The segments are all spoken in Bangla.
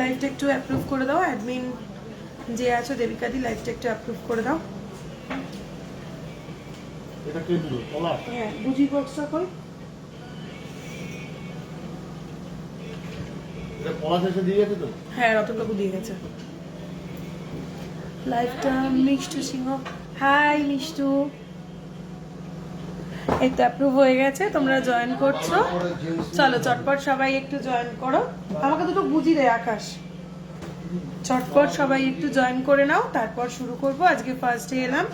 লাইভটা একটু অ্যাপ্রুভ করে দাও, অ্যাডমিন যে আছো দেবিকাদি লাইভটা একটু অ্যাপ্রুভ করে দাও। এটা কে দিল পলা? হ্যাঁ বুঝি বক্সটা কই? এটা পলা শেষে দিয়ে গেছে তো? হ্যাঁ রতনবাবু দিয়ে গেছে লাইভটা। মিষ্টু সিংহ, হাই মিষ্টু। এই তো অ্যাপ্রুভ হয়ে গেছে, তোমরা জয়েন করছো। চলো চটপট সবাই একটু জয়েন করো। আমাকে দুটো বুঝি দে আকাশ। চটপট সবাই একটু জয়েন করে নাও, তারপর শুরু করব। আজকে ফার্স্ট ডে এলাম।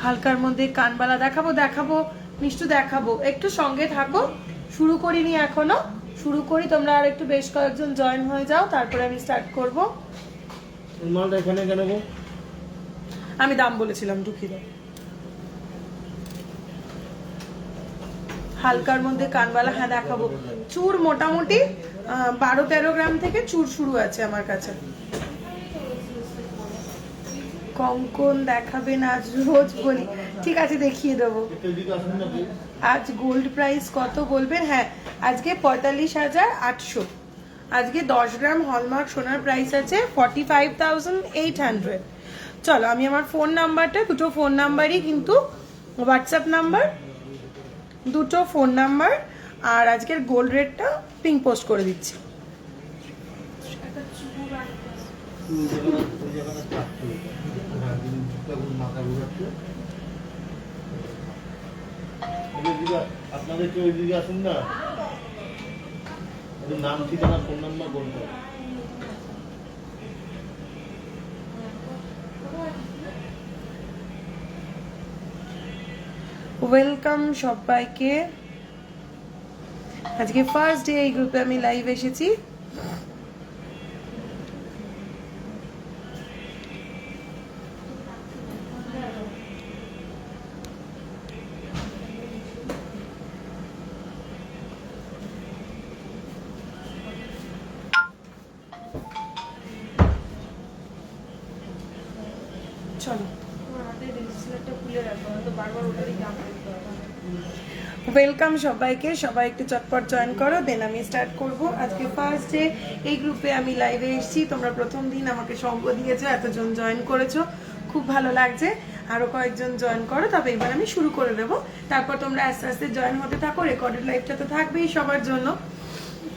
হালকার মধ্যে কানবালা দেখাবো, দেখাবো মিষ্টু, দেখাবো। একটু সঙ্গে থাকো, শুরু করিনি এখনো, শুরু করি। তোমরা আর একটু বেশ কয়েকজন জয়েন হয়ে যাও, তারপরে আমি স্টার্ট করব। মালটা এখানে কেন গো? আমি দাম বলেছিলাম, দুঃখিত। হালকার মধ্যে কানবালা, হ্যাঁ দেখাবো। চুর মোটামুটি 12-13 গ্রাম থেকে চুর শুরু আছে আমার কাছে। কঙ্কন দেখাবেন আজ? রোজ বলি, ঠিক আছে দেখিয়ে দেবো। আজ গোল্ড প্রাইস কত বলবেন? হ্যাঁ আজকে 45,800। আজকে 10 গ্রাম হলমার্ক সোনার প্রাইস আছে 45,800। চলো আমি আমার ফোন নাম্বারটা, দুটো ফোন নাম্বারই কিন্তু হোয়াটসঅ্যাপ নাম্বার, দুটো ফোন নাম্বার আর আজকের গোল্ড রেটটা পিং পোস্ট করে দিচ্ছি। আপনাদের কেউ ওইদিকে আসুন না, নাম ঠিকানা ফোন নাম্বার বলতে হবে। ওয়েলকাম সবাইকে। আজকে ফার্স্ট ডে এই গ্রুপে আমি লাইভ এসেছি। চলো ওয়েলকাম সবাইকে, সবাই একটু চটপট জয়েন করো, দেন আমি স্টার্ট করব। আজকে ফার্স্ট ডে এই গ্রুপে আমি লাইভে এসেছি। তোমরা প্রথম দিন আমাকে সঙ্গ দিয়েছো, এতজন জয়েন করেছো, খুব ভালো লাগছে। আরো কয়েকজন জয়েন করো, তবে এবার আমি শুরু করে দেবো। তারপর তোমরা আস্তে আস্তে জয়েন হতে থাকো। রেকর্ডেড লাইভটা তো থাকবেই সবার জন্য,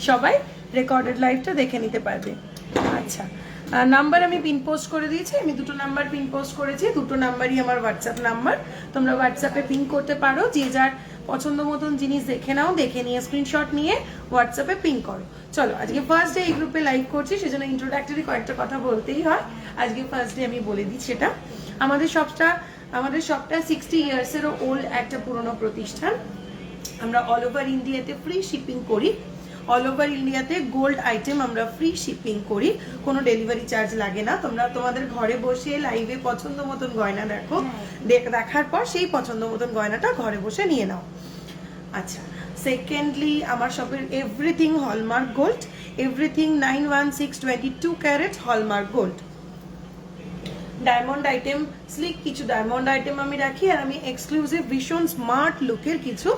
সবাই রেকর্ডেড লাইভটা দেখে নিতে পারবে। আচ্ছা নাম্বার আমি পিন পোস্ট করে দিয়েছি, আমি দুটো নাম্বার পিন পোস্ট করেছি, দুটো নাম্বারই আমার হোয়াটসঅ্যাপ নাম্বার। তোমরা হোয়াটসঅ্যাপে পিন করতে পারো, যে যার পছন্দ মতন জিনিস দেখে নাও, দেখে নিয়ে স্ক্রিনশট নিয়ে হোয়াটসঅ্যাপে পিন করো। চলো আজকে ফার্স্ট ডে এই গ্রুপে লাইভ করছি, সেজন্য ইন্ট্রোডাক্টরি কয়েকটা কথা বলতেই হয়। আজকে ফার্স্ট ডে আমি বলে দিই সেটা। আমাদের শপটা 60 ইয়ার্সেরও ওল্ড একটা পুরনো প্রতিষ্ঠান। আমরা অল ওভার ইন্ডিয়াতে ফ্রি শিপিং করি। অল ওভার ইন্ডিয়াতে গোল্ড আইটেম আমরা ফ্রি শিপিং করি, কোনো ডেলিভারি চার্জ লাগে না। তোমরা তোমাদের ঘরে বসে লাইভে পছন্দ মতন গয়না দেখো, দেখার পর সেই পছন্দ মতন গয়নাটা ঘরে বসে নিয়ে নাও। আচ্ছা সেকেন্ডলি আমার শপের everything hallmark gold, everything 916/22 carat hallmark gold. Diamond item, slick কিছু ডায়মন্ড আইটেম আমি রাখি, আর আমি এক্সক্লুসিভ ভীষণ স্মার্ট লুকের কিছু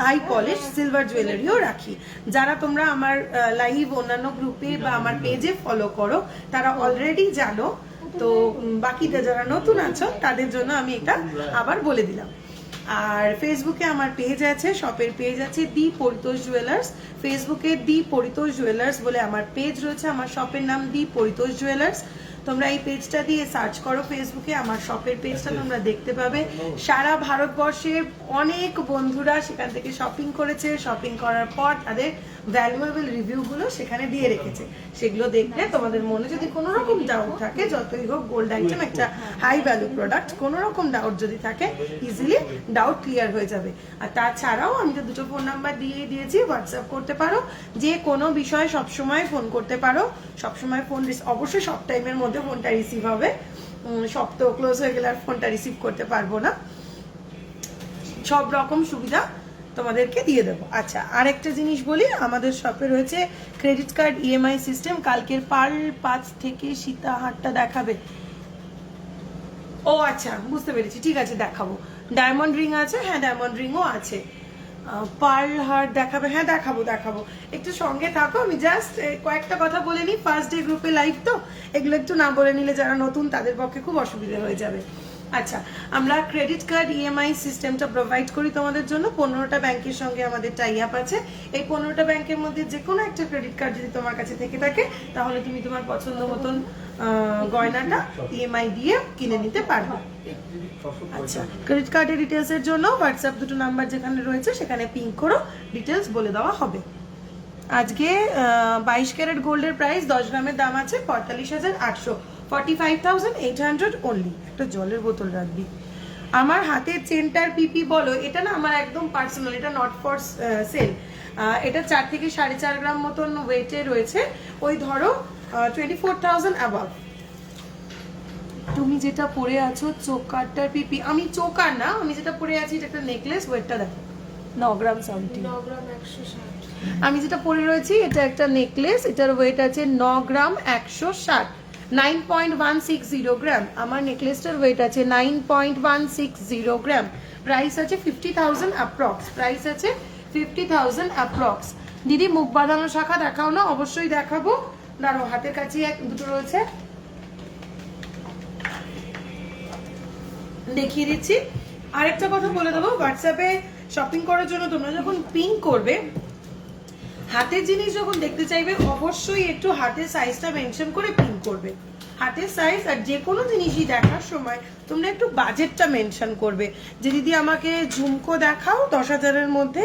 হাই পলিশ সিলভার জুয়েলারিও রাখি। যারা তোমরা আমার লাইভ অন্যান্য গ্রুপে বা আমার পেজে ফলো করো তারা অলরেডি জানো, তো বাকিটা যারা নতুন আছো তাদের জন্য আমি এটা আবার বলে দিলাম। আর ফেসবুকে আমার পেজ আছে, শপের পেজ আছে দি পরিতোষ জুয়েলার্স। ফেসবুকে দি পরিতোষ জুয়েলার্স বলে আমার পেজ রয়েছে, আমার শপের নাম দি পরিতোষ জুয়েলার্স। তোমরা এই পেজটা দিয়ে সার্চ করো ফেসবুকে, আমার শপের পেজটা তোমরা দেখতে পাবে। সারা ভারতবর্ষের অনেক বন্ধুরা সেখান থেকে শপিং করেছে, শপিং করার পর তাদের ভ্যালুয়েবল রিভিউগুলো সেখানে দিয়ে রেখেছে। সেগুলো দেখলে তোমাদের মনে যদি কোনো রকম ডাউট থাকে, যতই হোক গোল্ড আইটেম একটা হাই ভ্যালু প্রোডাক্ট, কোনো রকম ডাউট যদি থাকে ইজিলি ডাউট ক্লিয়ার হয়ে যাবে। আর তাছাড়াও আমি তো দুটো ফোন নাম্বার দিয়ে দিয়েছি, হোয়াটসঅ্যাপ করতে পারো, যে কোনো বিষয়ে সবসময় ফোন করতে পারো। সবসময় ফোন অবশ্যই সব টাইমের মধ্যে ফোনটা রিসিভ হবে, সব তো ক্লোজ হয়ে গেলে আর ফোনটা রিসিভ করতে পারবো না। সব রকম সুবিধা তোমাদেরকে দিয়ে দেবো। আচ্ছা, আরেকটা জিনিস বলি, আমাদের শপে রয়েছে ক্রেডিট কার্ড ইএমআই সিস্টেম। কালকের পার্ল 5 থেকে সীতাহারটা দেখাবে? ও আচ্ছা, বুঝতে পেরেছি, ঠিক আছে দেখাবো। ডায়মন্ড রিং আছে, হ্যাঁ ডায়মন্ড রিংও আছে। পার্ল হার্ট দেখাবে? হ্যাঁ দেখাবো দেখাবো, একটু সঙ্গে থাকো। আমি জাস্ট কয়েকটা কথা বলে নিই, ফার্স্ট ডে গ্রুপে লাইভ তো, এগুলো একটু না বলে নিলে যারা নতুন তাদের পক্ষে খুব অসুবিধা হয়ে যাবে। আচ্ছা, আমরা ক্রেডিট কার্ড ইএমআই সিস্টেমটা প্রোভাইড করি তোমাদের জন্য। 15টা ব্যাংকের সঙ্গে আমাদের টাই আপ আছে। এই 15টা ব্যাংকের মধ্যে যে কোনো একটা ক্রেডিট কার্ড যদি তোমার কাছে থেকে থাকে, তাহলে তুমি তোমার পছন্দ মতন গয়নাটা ইএমআই দিয়ে কিনে নিতে পারবে। আচ্ছা, ক্রেডিট কার্ডের ডিটেলস এর জন্য হোয়াটসঅ্যাপ দুটো নাম্বার যেখানে রয়েছে সেখানে পিং করো, ডিটেলস বলে দেওয়া হবে। আজকে 22 ক্যারেট গোল্ডের প্রাইস 10 গ্রামের দাম আছে 45,800, 45,800 অনলি। একটা জলের বোতল রাখবি। আমার হাতের চেনটার পিপি বলো, এটা না আমার একদম পার্সোনাল, এটা নট ফর সেল। এটা 4 থেকে 4.5 গ্রাম মতন ওয়েটে রয়েছে, ওই ধরো 24,000 অ্যাবাভ। তুমি যেটা পরে আছো চোকারটার পিপি, আমি চোকার না, আমি যেটা পরে আছি এটা একটা নেকলেস, ওয়েটটা দেখো 9 গ্রাম সামথিং, 9 গ্রাম 160। আমি যেটা পরে রয়েছি এটা একটা নেকলেস, এটার ওয়েট আছে 9 গ্রাম 160, 9.160 গ্রাম। আমার নেকলেসটার ওয়েট আছে 9.160 গ্রাম। প্রাইস আছে 50,000 অ্যাপ্রক্স, প্রাইস আছে 50,000 অ্যাপ্রক্স। দিদি মুখ বাঁধানো শাখা দেখাও না? অবশ্যই দেখাবো, দাঁড়ো, হাতের কাছে দুটো রয়েছে, দেখিয়ে দিচ্ছি। আরেকটা কথা বলে দেবো, হোয়াটসঅ্যাপে শপিং করার জন্য তোমরা যখন পিং করবে, হাতের জিনিস যখন দেখতে চাইবে অবশ্যই একটু হাতের সাইজটা মেনশন করে পিন করবে। হাতের সাইজ আর যে কোনো জিনিসই দেখার সময় তোমরা একটু বাজেটটা মেনশন করবে, যে দিদি আমাকে ঝুমকো দেখাও 10,000-এর মধ্যে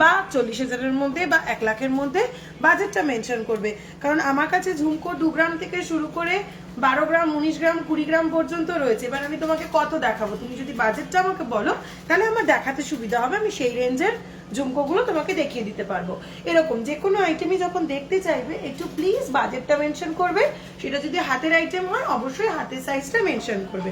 বা 40,000-এর মধ্যে বা 1 লাখের মধ্যে, বাজেটটা মেনশন করবে। কারণ আমার কাছে ঝুমকো 2 গ্রাম থেকে শুরু করে 12 গ্রাম, 19 গ্রাম, 20 গ্রাম পর্যন্ত রয়েছে। এবার আমি তোমাকে কত দেখাবো, তুমি যদি বাজেটটা আমাকে বলো তাহলে আমার দেখাতে সুবিধা হবে, আমি সেই রেঞ্জের ঝুমকোগুলো তোমাকে দেখিয়ে দিতে পারবো। এরকম যে কোনো আইটেমই যখন দেখতে চাইবে একটু প্লিজ বাজেটটা মেনশন করবে। সেটা যদি হাতের আইটেম হয় অবশ্যই হাতের সাইজটা মেনশন করবে।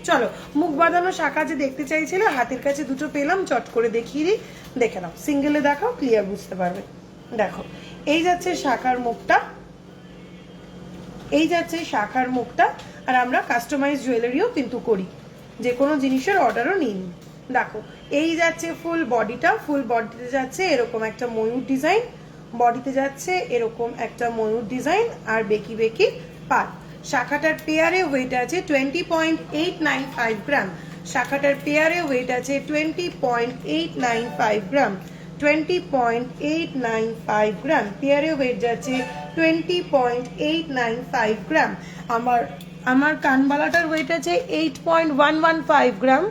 চলো, মুখ বাঁধানো শাখা যে দেখতে চাইছিলে, হাতের কাছে দুটো পেলাম, চট করে দেখিয়ে দিই, দেখে নাও। সিঙ্গেলে দেখাও, ক্লিয়ার বুঝতে পারবে। দেখো, এই যাচ্ছে শাখার মুখটা, এই যাচ্ছে শাখার মুখটা। আর আমরা কাস্টমাইজ জুয়েলারিও কিন্তু করি, যে কোনো জিনিসের অর্ডারও নিন। দেখো, এই যাচ্ছে ফুল বডিটা, ফুল বডিতে যাচ্ছে এরকম একটা ময়ূর ডিজাইন, বডিতে যাচ্ছে এরকম একটা ময়ূর ডিজাইন, আর বেকি বেকি পাত। শাখাটার পেয়ারে ওয়েট আছে 20.895 গ্রাম। শাখাটার পেয়ারে ওয়েট আছে 20.895 গ্রাম, 20.895 গ্রাম। পেয়ারে ওয়েট যাচ্ছে 20.895 গ্রাম। আমার কানবালাটার ওয়েট আছে 8.115 গ্রাম,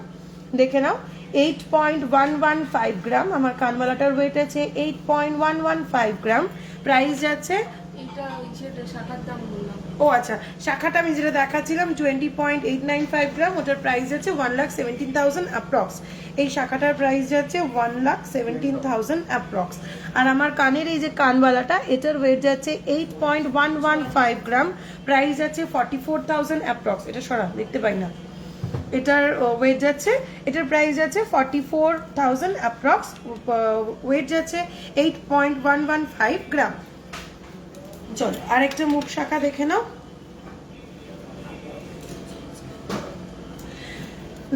দেখে নাও 8.115 গ্রাম। আমার কানবালাটার ওয়েট আছে 8.115 গ্রাম। প্রাইস যাচ্ছে, এটা ওই যেটা শাখার দাম বললাম। ও আচ্ছা, শাখাটা আমি যেটা দেখাচ্ছিলাম 20.895 গ্রাম, ওটার প্রাইস যাচ্ছে 1,17,000 অ্যাপ্রক্স। এই শাখাটার প্রাইস যাচ্ছে 1,17,000 অ্যাপ্রক্স। আর আমার কানের এই যে কানবালাটা, এটার ওয়েট যাচ্ছে 8.115 গ্রাম, প্রাইস যাচ্ছে 44,000 অ্যাপ্রক্স। এটা সরা, দেখতে পাই না। এটার ওয়েট যাচ্ছে, এটার প্রাইস যাচ্ছে 44,000 অ্যাপ্রক্স, ওয়েট যাচ্ছে 8.115 গ্রাম। চলো, আরেকটা মুখ শাখা দেখে নাও।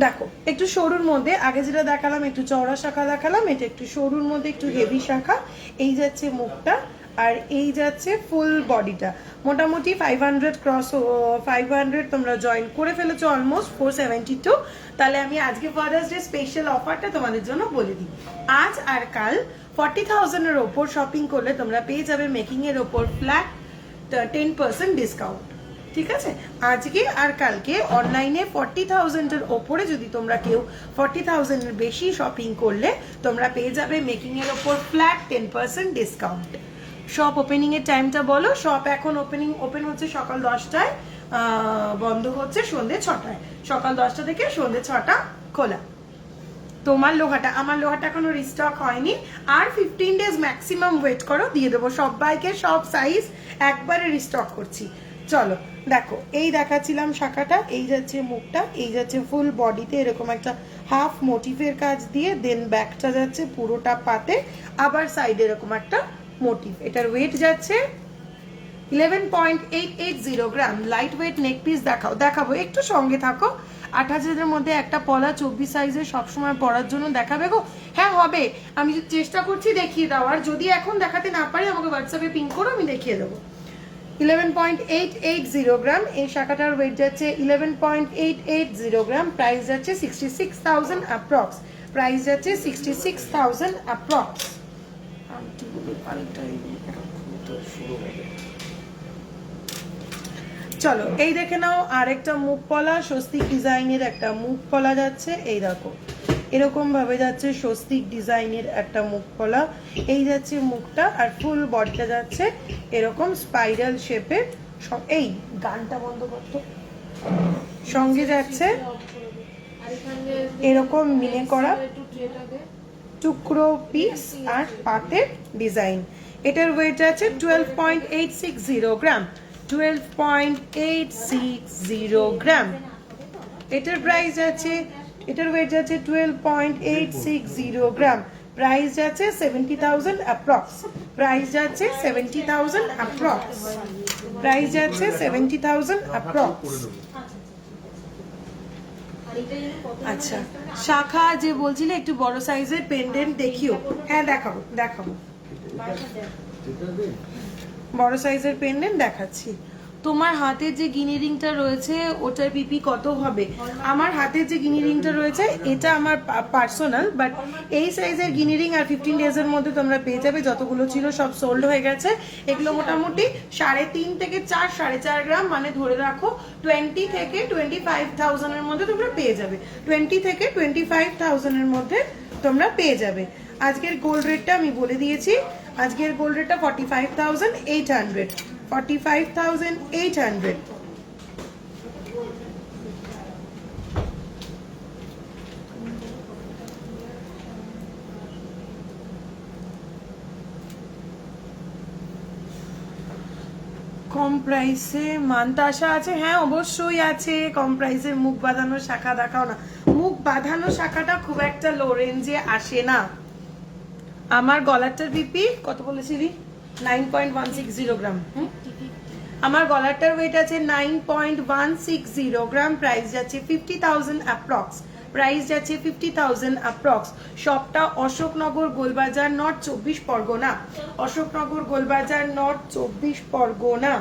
দেখো, একটু সরুর মধ্যে, আগে যেটা দেখালাম একটু চওড়া শাখা দেখালাম, এটা একটু সরুর মধ্যে একটু হেভি শাখা। এই যাচ্ছে মুখটা, আর এই যাচ্ছে ফুল বডিটা। মোটামুটি 500 ক্রস, 500 তোমরা জয়েন করে ফেলেছো, অলমোস্ট 472। তাহলে আমি আজকে ফাদার্স ডে স্পেশাল অফারটা তোমাদের জন্য বলে দিই। আজ আর কাল 40,000-এর ওপর শপিং করলে তোমরা পেয়ে যাবে মেকিং এর ওপর ফ্ল্যাট 10% ডিসকাউন্ট। ঠিক আছে, আজকে আর কালকে অনলাইনে 40,000-এর ওপরে যদি তোমরা কেউ 40,000-এর বেশি শপিং করলে তোমরা পেয়ে যাবে মেকিং এর ওপর ফ্ল্যাট 10% ডিসকাউন্ট। শপ ওপেনিং এর টাইমটা বলো। শপ এখন ওপেন হচ্ছে সকাল 10টায়, বন্ধ হচ্ছে সন্ধ্যে 6টায়। সকাল 10টা থেকে সন্ধ্যে 6টা খোলা। তোমার লোহাটা, আমার লোহাটা এখনো রিস্টক হয়নি, আর 15 ডেজ ম্যাক্সিমাম ওয়েট করো, দিয়ে দেবো সবাইকে। সব সাইজ একবারে রিস্টক করছি। চলো দেখো, এই দেখাচ্ছিলাম শাখাটা, এই যাচ্ছে মুখটা, এই যাচ্ছে ফুল বডিতে এরকম একটা হাফ মোটিভের কাজ দিয়ে, দেন ব্যাকটা যাচ্ছে পুরোটা পাতে, আবার সাইডে এরকম একটা মোটিভ। এটার ওয়েট যাচ্ছে 11.880 গ্রাম। লাইট ওয়েট নেক পিস দেখাবো, একটু সঙ্গে থাকো। 8000-এর মধ্যে একটা পলা 24 সাইজের সবসময় পরার জন্য দেখাবে গো। হ্যাঁ হবে, আমি চেষ্টা করছি দেখিয়ে দেওয়ার, যদি এখন দেখাতে না পারি আমাকে হোয়াটসঅ্যাপে পিং করো, আমি দেখিয়ে দেবো। 11.880 গ্রাম, এই শাখাটার ওয়েট যাচ্ছে 11.880 গ্রাম, প্রাইস যাচ্ছে 66,000 অ্যাপ্রক্স, প্রাইস যাচ্ছে 66,000 অ্যাপ্রক্স। চলো এই দেখে নাও, আরেকটা মুখ পলা, স্বস্তিক ডিজাইনের একটা মুখ পলা যাচ্ছে, এই দেখো এরকম ভাবে যাচ্ছে স্বস্তিক ডিজাইনের একটা মুখ পলা, এই যাচ্ছে মুখটা, আর ফুল বডিটা যাচ্ছে এরকম স্পাইরাল শেপের। এই গানটা বন্ধ করতো, সঙ্গে যাচ্ছে এরকম মিনে করা টুকরো পিস আর পাতের ডিজাইন। এটার ওয়েট আছে 12.860 গ্রাম, 12.860 গ্রাম। এটার প্রাইস আছে, এটার ওয়েট যাচ্ছে 12.860 গ্রাম, প্রাইস যাচ্ছে 70,000 অ্যাপ্রক্স, প্রাইস যাচ্ছে 70,000 অ্যাপ্রক্স, প্রাইস যাচ্ছে 70,000 অ্যাপ্রক্স। আচ্ছা শাখা যে বলছিলে একটু বড় সাইজের পেন্ডেন্ট দেখিও, হ্যাঁ দেখাবো দেখাবো, বড় সাইজের পেন্ডেন্ট দেখাচ্ছি। তোমার হাতের যে গিনি রিংটা রয়েছে ওটার পিপি কত হবে? আমার হাতের যে গিনি রিংটা রয়েছে এটা আমার পার্সোনাল, বাট এই সাইজের গিনি রিং আর 15 ডেজের মধ্যে তোমরা পেয়ে যাবে, যতগুলো ছিল সব সোল্ড হয়ে গেছে। এগুলো মোটামুটি 3.5 থেকে 4.5 গ্রাম, মানে ধরে রাখো 20 থেকে 25,000 এর মধ্যে তোমরা পেয়ে যাবে, 20 থেকে 25,000 এর মধ্যে তোমরা পেয়ে যাবে। আজকের গোল্ড রেটটা আমি বলে দিয়েছি, আজকের গোল্ড রেটটা 45,800, 45,800। কম প্রাইসে মানতাসা আছে? হ্যাঁ অবশ্যই আছে কম প্রাইসের। মুখ বাঁধানো শাখা দেখাও না। মুখ বাঁধানো শাখাটা খুব একটা লো রেঞ্জে আসে না। আমার গলারটার বিপি কত বলেছিলি? 9.160 গ্রাম। আমার গলারটার ওয়েট আছে 9.160 গ্রাম, প্রাইস যাচ্ছে 50,000 অ্যাপ্রক্স, প্রাইস যাচ্ছে 50,000 অ্যাপ্রক্স। শপটা অশোকনগর গোলবাজার, নর্থ 24 পরগনা, অশোকনগর গোলবাজার, নর্থ 24 পরগনা।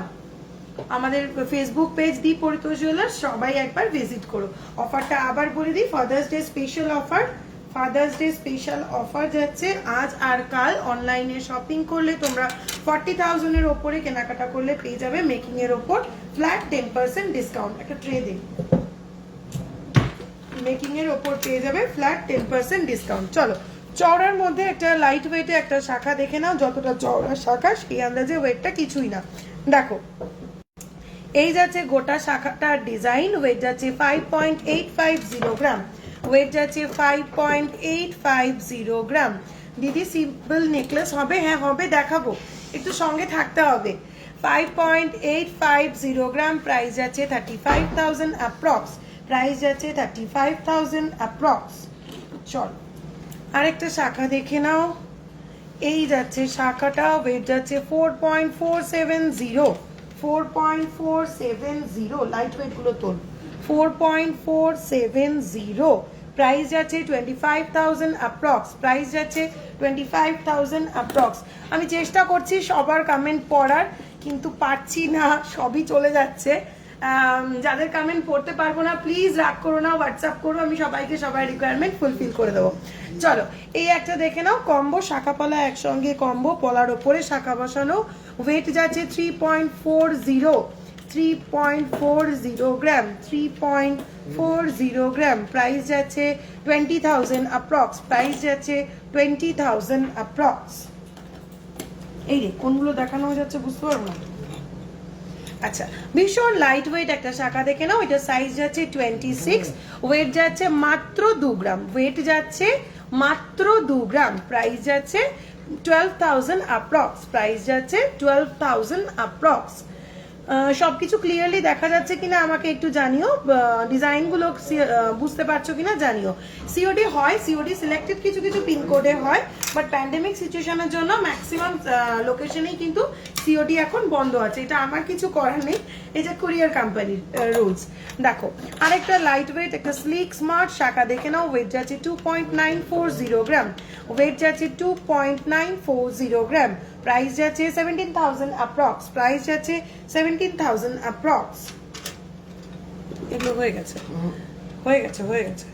আমাদের Facebook page the Paritosh jewellers, সবাই একবার ভিজিট করো। অফারটা আবার বলে দিই, Father's Day special offer, Father's Day special offer যাচ্ছে আজ আর কাল। অনলাইনে শপিং করলে তোমরা 40,000 এর ওপরে কেনাকাটা করলে পেয়ে যাবে মেকিং এর ওপর ফ্ল্যাট 10% ডিসকাউন্ট। একটা ট্রে দিন, মেকিং এর ওপর পেয়ে যাবে ফ্ল্যাট 10% ডিসকাউন্ট। চলো চওড়ার মধ্যে একটা লাইট ওয়েটে একটা শাখা দেখে নাও, যতটা চওড়া শাখা সেই আন্দাজে ওয়েটটা কিছুই না। দেখো এই যাচ্ছে গোটা শাখাটার ডিজাইন, ওয়েট যাচ্ছে 5.850 গ্রাম, ওয়েট যাচ্ছে 5.850 গ্রাম। দিদি সিম্পল নেকলেস হবে? হ্যাঁ হবে, দেখাবো, একটু সঙ্গে থাকতে হবে। 5.850 গ্রাম, প্রাইস যাচ্ছে 35,000 অ্যাপ্রক্স, প্রাইস যাচ্ছে 35,000 অ্যাপ্রক্স। চল আরেকটা শাখা দেখে নাও, এই যাচ্ছে শাখাটা, ওয়েট যাচ্ছে 4.470, 4.470, লাইট ওয়েট গুলো তোল, 4.470, প্রাইস যাচ্ছে 25,000 অ্যাপ্রক্স, প্রাইস যাচ্ছে 25,000 অ্যাপ্রক্স। আমি চেষ্টা করছি সবার কমেন্ট পড়ার, কিন্তু পারছি না, সবই চলে যাচ্ছে। যাদের কমেন্ট পড়তে পারবো না প্লিজ রাগ করো না, হোয়াটসঅ্যাপ করো, আমি সবাইকে সবার রিকোয়ারমেন্ট ফুলফিল করে দেবো। চলো এই একটা দেখে নাও, কম্বো শাখা পলা একসঙ্গে, কম্বো পলার ওপরে শাখা বসানো, ওয়েট যাচ্ছে 3.40 গ্রাম, 3.40 গ্রাম, প্রাইস যাচ্ছে 20,000 অ্যাপ্রক্স, প্রাইস যাচ্ছে 20,000 অ্যাপ্রক্স। এই রে কোনগুলো দেখানো যাচ্ছে বুঝতে পারবো না। আচ্ছা ভীষণ লাইট ওয়েট একটা শাখা দেখে নাও, এটা সাইজ যাচ্ছে 26, ওয়েট যাচ্ছে মাত্র 2 গ্রাম, ওয়েট যাচ্ছে মাত্র 2 গ্রাম, প্রাইস যাচ্ছে 12,000 অ্যাপ্রক্স, প্রাইস যাচ্ছে 12,000 অ্যাপ্রক্স। সবকিছু ক্লিয়ারলি দেখা যাচ্ছে কিনা আমাকে একটু জানিও, ডিজাইনগুলো বুঝতে পারছো কিনা জানিও। সিওডি হয়, সিওডি সিলেক্টেড কিছু কিছু পিনকোডে হয়, বাট প্যান্ডেমিক সিচুয়েশনের জন্য ম্যাক্সিমাম লোকেশনেই কিন্তু সিওডি এখন বন্ধ আছে, এটা আমার কিছু করার নেই, এই যে কুরিয়ার কোম্পানির রুলস। দেখো আরেকটা লাইট ওয়েট একটা স্লিক স্মার্ট শাখা দেখে নাও, ওয়েট যাচ্ছে 2.940 গ্রাম, ওয়েট যাচ্ছে 2.940 গ্রাম, প্রাইস যাচ্ছে 17,000 অ্যাপ্রক্স, প্রাইস যাচ্ছে 17,000 অ্যাপ্রক্স। এগুলো হয়ে গেছে, হয়ে গেছে, হয়ে গেছে।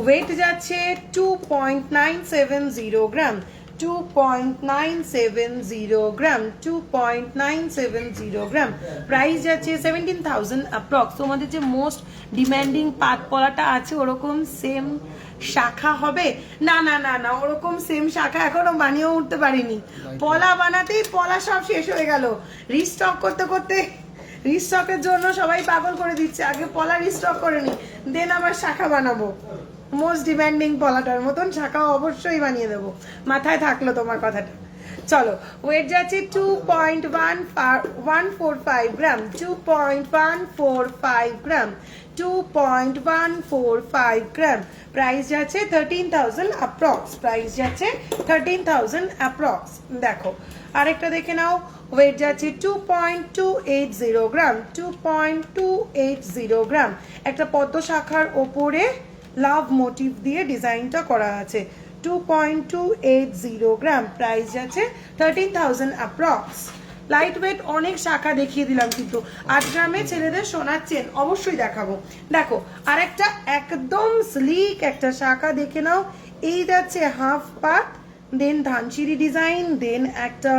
ওয়েট যাচ্ছে 2.970 গ্রাম, 2.970 গ্রাম, 2.970 গ্রাম, প্রাইস যাচ্ছে 17,000 অ্যাপ্রক্স। তোমাদের যে মোস্ট ডিমান্ডিং পাত পলাটা আছে ওরকম সেম শাখা হবে না, না না না, ওরকম সেম শাখা এখনো বানিয়েও উঠতে পারিনি, পলা বানাতেই পলা সব শেষ হয়ে গেল, রিস্টক করতে করতে রিস্টকের জন্য সবাই পাগল করে দিচ্ছে, আগে পলা রিস্টক করে নি, দেন আবার শাখা বানাবো। মোস্ট ডিমান্ডিং পলাটার মতন শাখা অবশ্যই বানিয়ে দেবো, মাথায় থাকলো তোমার কথাটা। চলো ওয়েট যাচ্ছে 2.145 গ্রাম, 2.145 গ্রাম, 2.145 গ্রাম, প্রাইস যাচ্ছে 13,000 অ্যাপ্রক্স, প্রাইস যাচ্ছে 13,000 অ্যাপ্রক্স। দেখো আরেকটা দেখে নাও, ওয়েট যাচ্ছে 2.280 গ্রাম, 2.280 গ্রাম, একটা পদ্ম শাখার ওপরে লাভ মোটিভ দিয়ে ডিজাইনটা করা আছে, 2.280 গ্রাম, প্রাইস যাচ্ছে 13,000 অ্যাপ্রক্স। লাইট ওয়েট অনেক শাখা দেখিয়ে দিলাম, কিন্তু 8 গ্রামে ছেলেদের সোনার চেন অবশ্যই দেখাবো। দেখো আরেকটা একদম স্লিক একটা শাখা দেখে নাও, এই যাচ্ছে হাফ পাত, দেন ধানসিঁড়ি ডিজাইন, দেন একটা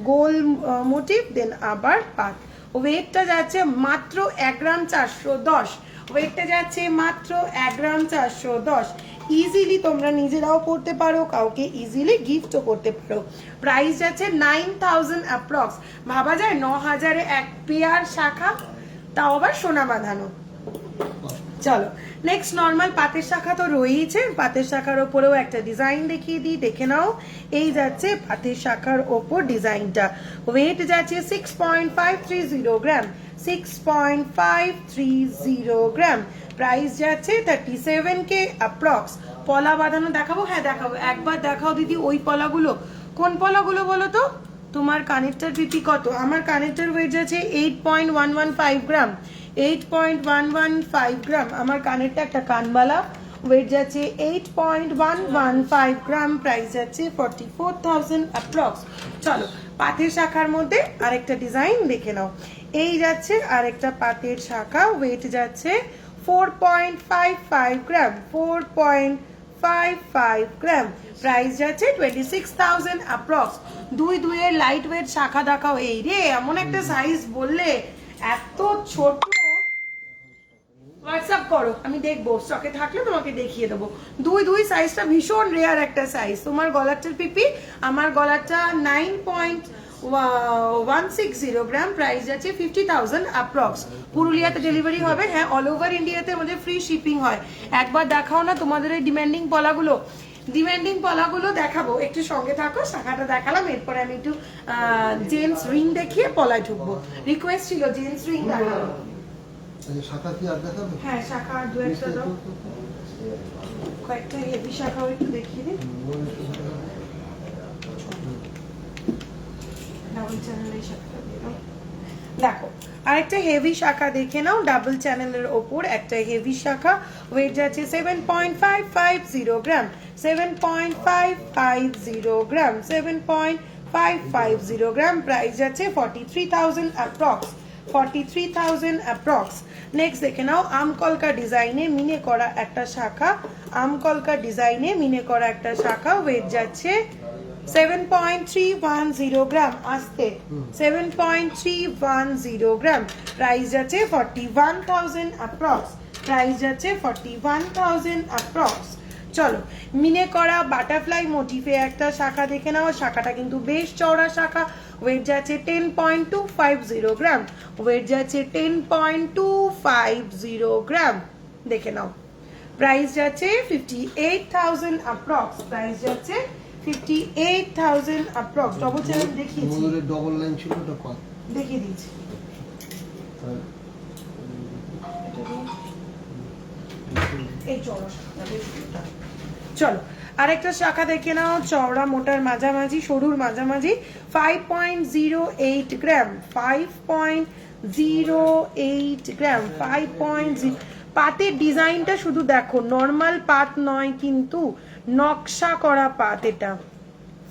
গোল মোটিভ, দেন আবার পাত। ওয়েটটা যাচ্ছে মাত্র 1 গ্রাম 410, ওয়েটটা যাচ্ছে মাত্র 1 গ্রাম 410। ইজিলি তোমরা নিজেরাও করতে পারো, কাউকে ইজিলি গিফটও করতে পারো। প্রাইস যাচ্ছে 9,000 অ্যাপ্রক্স। ভাবা যায় 9,000-এ এক পেয়ার শাখা, তাও আবার সোনা বাঁধানো। চলো নেক্সট নর্মাল পাতের শাখা তো রয়েছে, পাতের শাখার ওপরেও একটা ডিজাইন দেখিয়ে দিই, দেখে নাও। এই যাচ্ছে পাতের শাখার ওপর ডিজাইনটা, ওয়েট যাচ্ছে 6.530 গ্রাম, 6.530 গ্রাম, প্রাইস যাচ্ছে 37K অ্যাপ্রক্স। পলা বাঁধানো দেখাবো? হ্যাঁ দেখাবো, একবার দেখাও দিদি ওই পলাগুলো। কোন পলাগুলো বলো তো? তোমার কানেক্টর পিপি কত? আমার কানেক্টর ওয়েট যাচ্ছে 8.115 গ্রাম, 8.115 গ্রাম, আমার কানেরটা একটা কানবালা, ওয়েট যাচ্ছে 8.115 গ্রাম, প্রাইস যাচ্ছে 44,000 অ্যাপ্রক্স। চলো পাতের শাখার মধ্যে আরেকটা ডিজাইন দেখে নাও, এই যাচ্ছে আরেকটা পাতের শাখা, ওয়েট যাচ্ছে 4.55 গ্রাম, 4.55 গ্রাম, প্রাইস যাচ্ছে 26,000 অ্যাপ্রক্স। দুইয়ের লাইট ওয়েট শাখা দেখাও। এই রে এমন একটা সাইজ বললে, এত ছোট, হোয়াটসঅ্যাপ করো আমি দেখবো, স্টকে থাকলে তোমাকে দেখিয়ে দেবো। দুই সাইজটা ভীষণ রেয়ার একটা সাইজ। তোমার গলারটার পিপি, আমার গলারটা 9.160 গ্রাম, প্রাইস যাচ্ছে 50,000 অ্যাপ্রক্স। পুরুলিয়াতে ডেলিভারি হবে, হ্যাঁ অল ওভার ইন্ডিয়াতে আমাদের ফ্রি শিপিং হয়। একবার দেখাও না তোমাদের এই ডিমান্ডিং পলাগুলো, ডিমান্ডিং পলাগুলো দেখাবো, একটু সঙ্গে থাকো। শাখাটা দেখালাম, এরপরে আমি একটু জেন্টস রিং দেখিয়ে পলায় ঢুকবো। রিকোয়েস্ট ছিল জেন্টস রিং দেখাবো। শাখা কি আর দেখাবে? হ্যাঁ শাখা আর দু একটা দাও, কয়েকটা হেভি শাখাও একটু দেখিয়ে দিই। ডাবল চ্যানেলের শাখা দিয়ে দাও। দেখো আরেকটা হেভি শাখা দেখে নাও, ডাবল চ্যানেলের ওপর একটা হেভি শাখা, ওয়েট যাচ্ছে 7.550 গ্রাম, 7.550 গ্রাম, 7.550 গ্রাম, প্রাইস যাচ্ছে 43,000 অ্যাপ্রক্স, 43,000 অ্যাপ্রক্স। নেক্সট দেখে নাও আমকলকা ডিজাইনে মিনে করা একটা শাখা, আমকলকা ডিজাইনে মিনে করা একটা শাখা, ওয়েট যাচ্ছে 7.310 গ্রাম, আসতে 7.310 গ্রাম, প্রাইস যাচ্ছে 41,000 অ্যাপ্রক্স, প্রাইস যাচ্ছে 41,000 অ্যাপ্রক্স। চলো মিনে করা বাটারফ্লাই মোটিভে একটা শাখা দেখে নাও, শাখাটা কিন্তু বেশ চওড়া শাখা, ওয়েট যাচ্ছে 10.250 গ্রাম, ওয়েট যাচ্ছে 10.250 গ্রাম, দেখে নাও। প্রাইস যাচ্ছে 58,000 অ্যাপ্রক্স, প্রাইস যাচ্ছে 58,000 অ্যাপ্রক্স। ডবল চ্যানেল দেখিয়েছি, ময়ূরের ডবল লাইন ছিল, ওটা কত? দেখিয়ে দিচ্ছি। এই চড়া শাখাটা বেশ মোটা। চলো আরেকটা শাখা দেখে নাও, চওড়া মোটার মাঝামাঝি, সরুর মাঝামাঝি, 5.08 গ্রাম, 5.08 গ্রাম, 5.0। পাতের ডিজাইনটা শুধু দেখো, নর্মাল পাত নয় কিন্তু, নকশা করা পাত এটা।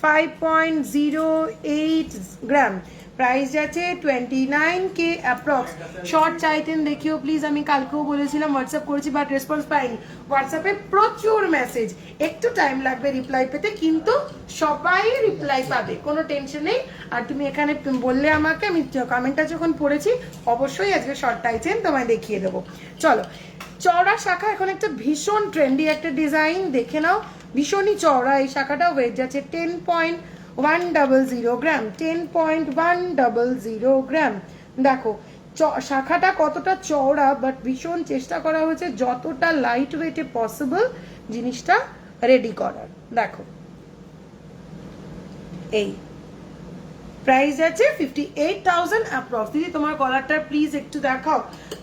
5.08 গ্রাম, প্রাইস আছে 29K অ্যাপ্রক্স। শর্ট চাইতেন দেখিও প্লিজ, আমি কালকেও বলেছিলাম, হোয়াটসঅ্যাপ করেছি বাট রেসপন্স পাইনি। হোয়াটসঅ্যাপে প্রচুর মেসেজ, একটু টাইম লাগবে রিপ্লাই পেতে, কিন্তু সবাই রিপ্লাই পাবে, কোনো টেনশন নেই। আর তুমি এখানে বললে আমাকে, আমি কমেন্টটা যখন পড়েছি অবশ্যই আজকে শর্ট চাইছেন তোমায় দেখিয়ে দেবো। চলো, চওড়া শাখা এখন একটা ভীষণ ট্রেন্ডি একটা ডিজাইন, দেখে নাও, ভীষণই চওড়া এই শাখাটা। ওয়েট যাচ্ছে 10.100 গ্রাম, 10.100 গ্রাম। দেখো শাখাটা কতটা চওড়া, বাট ভীষণ চেষ্টা করা হয়েছে যতটা লাইট ওয়েটে পসিবল জিনিসটা রেডি করার। দেখো এই প্রাইস আছে 58,000 অ্যাপ্রক্স। দিদি তোমার কলারটা প্লিজ একটু দেখাও,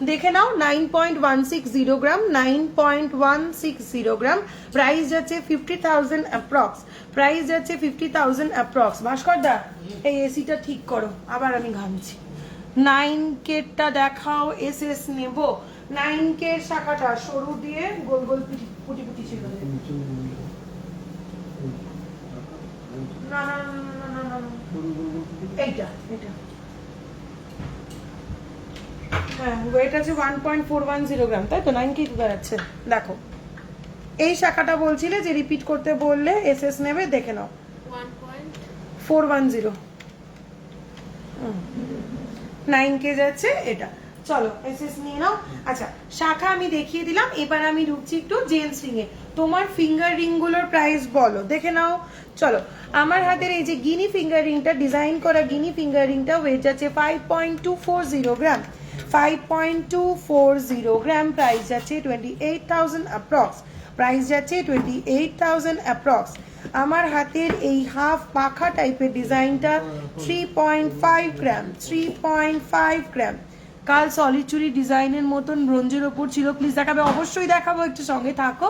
দেখে নাও। 9.160 গ্রাম, 9.160 গ্রাম, প্রাইস যাচ্ছে 50,000 অ্যাপ্রক্স, প্রাইস যাচ্ছে 50,000 অ্যাপ্রক্স। ভাস্কর দা এই এসিটা ঠিক করো, আবার আমি ঘামছি। 9K-টা দেখাও, এসএস নেব। 9K শাখাটা সরু দিয়ে গোল গোল পুটি পুটি ছিল। না না না না না না, এইটা এটা হ্যাঁ, ওয়েট আছে 1.410 গ্রাম, তাই তো? 9K দাঁড়াচ্ছে। দেখো এই শাখাটা বলছিলে যে রিপিট করতে বললে এসএস নেবে, দেখে নাও 1.410, 9K যাচ্ছে এটা। চলো এসএস নিয়ে নাও। আচ্ছা শাখা আমি দেখিয়ে দিলাম, এবার আমি ঢুকছি একটু জেন্টস রিং এ। তোমার ফিঙ্গার রিং গুলোর প্রাইস বলো, দেখে নাও। চলো আমার হাতের এই যে গিনি ফিঙ্গার রিংটা, ডিজাইন করা গিনি ফিঙ্গার রিংটা, ওয়েট যাচ্ছে 5.240 গ্রাম, 5.240 গ্রাম, প্রাইস যাচ্ছে 28,000 অ্যাপ্রক্স, প্রাইস যাচ্ছে 28,000 অ্যাপ্রক্স। আমার হাতের এই হাফ পাখা টাইপের ডিজাইনটা 3.5 গ্রাম, 3.5 গ্রাম। কাল সলিড চুরি ডিজাইনের মতন ব্রোঞ্জের ওপর ছিল, প্লিজ দেখাবে, অবশ্যই দেখাবো, একটু সঙ্গে থাকো।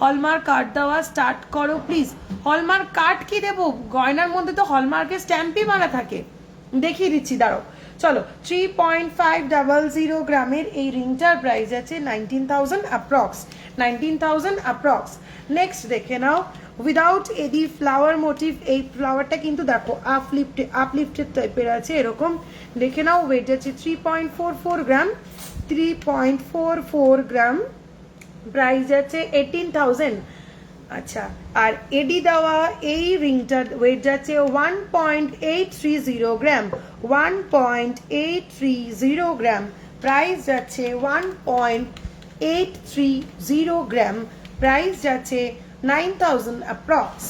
হলমার্ক কার্ড দেওয়া স্টার্ট করো প্লিজ। হলমার্ক কার্ড কি দেবো, গয়নার মধ্যে তো হলমার্কের স্ট্যাম্পই মারা থাকে, দেখিয়ে দিচ্ছি দাঁড়াও। চলো 3.500 গ্রামের এই রিংটার প্রাইস আছে 19,000 অ্যাপ্রক্স, 19,000 অ্যাপ্রক্স। নেক্সট দেখে নাও, উইদাউট এডি ফ্লাওয়ার মোটিভ। এই ফ্লাওয়ারটা কিন্তু দেখো আপলিফটেড টাইপের আছে এরকম, দেখে নাও। ওয়েট আছে 3.44 গ্রাম, 3.44 গ্রাম, প্রাইস আছে 18,000। আচ্ছা আর এডি দেওয়া এই রিংটার ওয়েট যাচ্ছে 1.830 গ্রাম, 1.830 গ্রাম, প্রাইস যাচ্ছে 1.830 গ্রাম, প্রাইস যাচ্ছে 9,000 অ্যাপ্রক্স।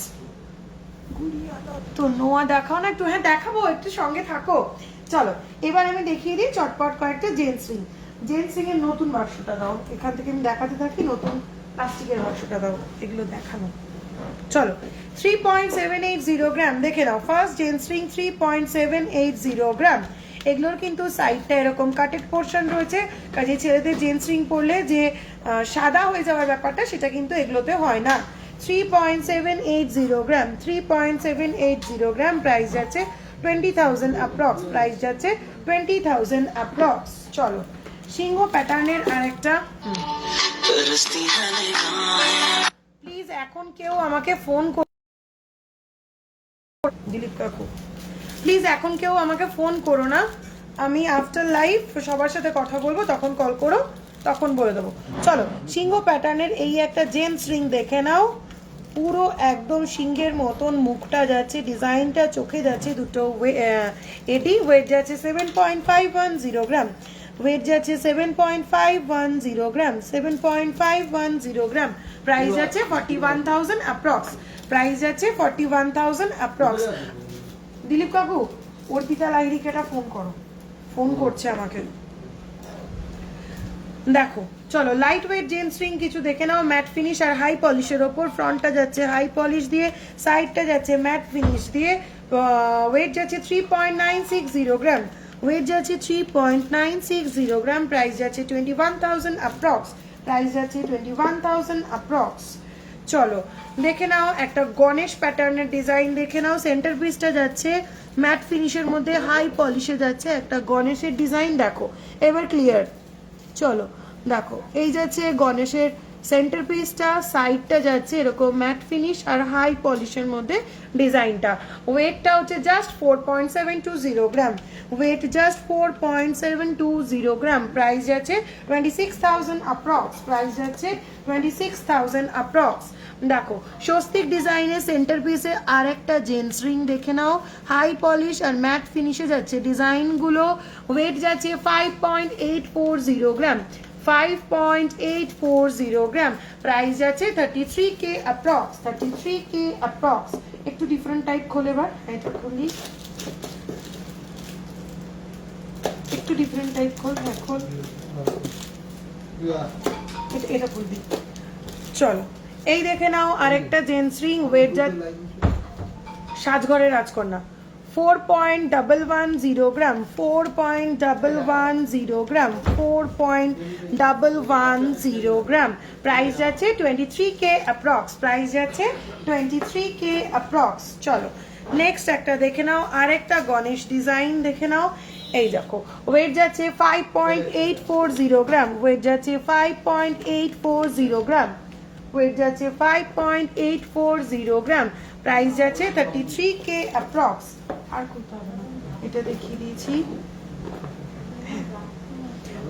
তো নোয়া দেখাও না একটু, হ্যাঁ দেখাবো, একটু সঙ্গে থাকো। চলো এবার আমি দেখিয়ে দিই চটপট কয়েকটা জেন্টস রিং। জেন্টস রিং এর নতুন বাক্সটা দাও, এখান থেকে আমি দেখাতে থাকি, নতুন প্লাস্টিকের বাক্সটা দাও, এগুলো দেখানো। চলো 3.780 গ্রাম, দেখে নাও। ফার্স্ট জেন্টস রিং 3.780 গ্রাম। এগুলোর কিন্তু সাইডটা এরকম কাটেড পোর্শন রয়েছে, কাজে ছেলেদের জেন্টস রিং পরলে যে সাদা হয়ে যাওয়ার ব্যাপারটা সেটা কিন্তু এগুলোতে হয় না। 3.780 গ্রাম, 3.780 গ্রাম, প্রাইস যাচ্ছে 20,000 অ্যাপ্রক্স, প্রাইস যাচ্ছে 20,000 অ্যাপ্রক্স। চলো সিংহ প্যাটার্নের আরেকটা। প্লিজ এখন কেউ আমাকে ফোন দিলীপ কাকু, প্লিজ এখন কেউ আমাকে ফোন করো না, আমি আফটার লাইভ সবার সাথে কথা বলবো, তখন কল করো, তখন বলে দেবো। চলো সিংহ প্যাটার্নের এই একটা জেন্টস রিং দেখে নাও, পুরো একদম সিংহের মতন মুখটা যাচ্ছে, ডিজাইনটা চোখে যাচ্ছে, দুটো এটি ওয়েট যাচ্ছে 7.510 গ্রাম, ওয়েট যাচ্ছে 7.510 গ্রাম, 7.510 গ্রাম, প্রাইস যাচ্ছে 41,000 অ্যাপ্রক্স, প্রাইস যাচ্ছে 41,000 অ্যাপ্রক্স। দিলীপ কাকু অর্পিতা লাহিড়িকেটা ফোন করো, ফোন করছে আমাকে। দেখো চলো লাইট ওয়েট জেন্টস রিং কিছু দেখে নাও, ম্যাট ফিনিশ আর হাই পলিশের ওপর। ফ্রন্টটা যাচ্ছে হাই পলিশ দিয়ে, সাইডটা যাচ্ছে ম্যাট ফিনিশ দিয়ে। ওয়েট যাচ্ছে 3.960 গ্রাম, ওয়েট যাচ্ছে 3.960 গ্রাম, প্রাইস যাচ্ছে 21,000 অ্যাপ্রক্স, প্রাইস যাচ্ছে 21,000 অ্যাপ্রক্স। চলো দেখে নাও একটা গণেশ প্যাটার্নের ডিজাইন দেখে নাও। সেন্টার পিসটা যাচ্ছে ম্যাট ফিনিশের মধ্যে হাই পলিশে যাচ্ছে একটা গণেশের ডিজাইন। দেখো এবার ক্লিয়ার। চলো দেখো এই যাচ্ছে গণেশের সেন্টার পিসটা, সাইডটা যাচ্ছে এরকম ম্যাট ফিনিশ আর হাই পলিশের মধ্যে ডিজাইনটা। ওয়েটটা হচ্ছে জাস্ট 4.720 গ্রাম, ওয়েট জাস্ট 4.720 গ্রাম, প্রাইস যাচ্ছে 26,000 অ্যাপ্রক্স, প্রাইস যাচ্ছে 26,000 অ্যাপ্রক্স। দেখো স্বস্তিক ডিজাইনের সেন্টার পিসে আর একটা জেন্টস রিং দেখে নাও, হাই পলিশ আর ম্যাট ফিনিশে যাচ্ছে ডিজাইনগুলো। ওয়েট যাচ্ছে 5.840 গ্রাম, 5.840 গ্রাম, প্রাইস যাচ্ছে 33K অ্যাপ্রক্স, 33K অ্যাপ্রক্স। একটু ডিফারেন্ট টাইপ খোলে এবার, এটা খুললি একটু ডিফারেন্ট টাইপ খোল, হ্যাঁ খোল, এটা খুলবি। চলো এই দেখে নাও আরেকটা জেন্টস রিং, ওয়েট যাচ্ছে সাজঘরের রাজকন্যা 4.110 গ্রাম, 4.110 গ্রাম, 4.110 গ্রাম, প্রাইস যাচ্ছে 23K অ্যাপ্রক্স, প্রাইস যাচ্ছে 23K অ্যাপ্রক্স। চলো নেক্সট একটা দেখে নাও, আরেকটা গণেশ ডিজাইন দেখে নাও। এই দেখো ওয়েট যাচ্ছে 5.840 গ্রাম, ওয়েট যাচ্ছে 5.840 গ্রাম, ওয়েট যাচ্ছে 5.840 গ্রাম, প্রাইস যাচ্ছে 33K অ্যাপ্রক্স। আর কোথাও না, এটা দেখিয়ে দিয়েছি।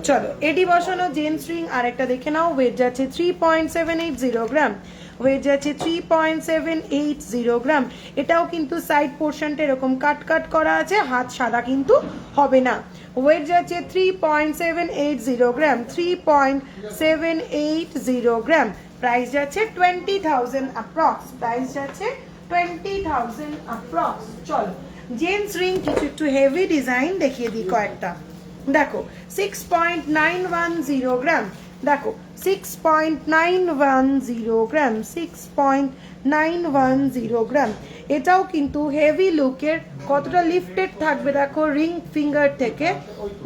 চলো এডি বসানো জেন্টস রিং আরেকটা দেখে নাও। ওয়েট যাচ্ছে 3.780 গ্রাম, ওয়েট যাচ্ছে 3.780 গ্রাম। এটাও কিন্তু সাইড পোর্শনটা এরকম কাট কাট করা আছে, হাত সাদা কিন্তু হবে না। ওয়েট যাচ্ছে 3.780 গ্রাম, 3.780 গ্রাম, প্রাইস যাচ্ছে 20,000 অ্যাপ্রক্স, প্রাইস যাচ্ছে 20,000 অ্যাপ্রক্স। চলো জেন্টস রিং কিছু একটু হেভি ডিজাইন দেখিয়ে দিই কয়েকটা। দেখো 6.910 গ্রাম, দেখো 6.910 গ্রাম, 6.910 গ্রাম। এটাও কিন্তু হেভি লুকের, কতটা লিফটেড থাকবে দেখো, রিং ফিঙ্গার থেকে,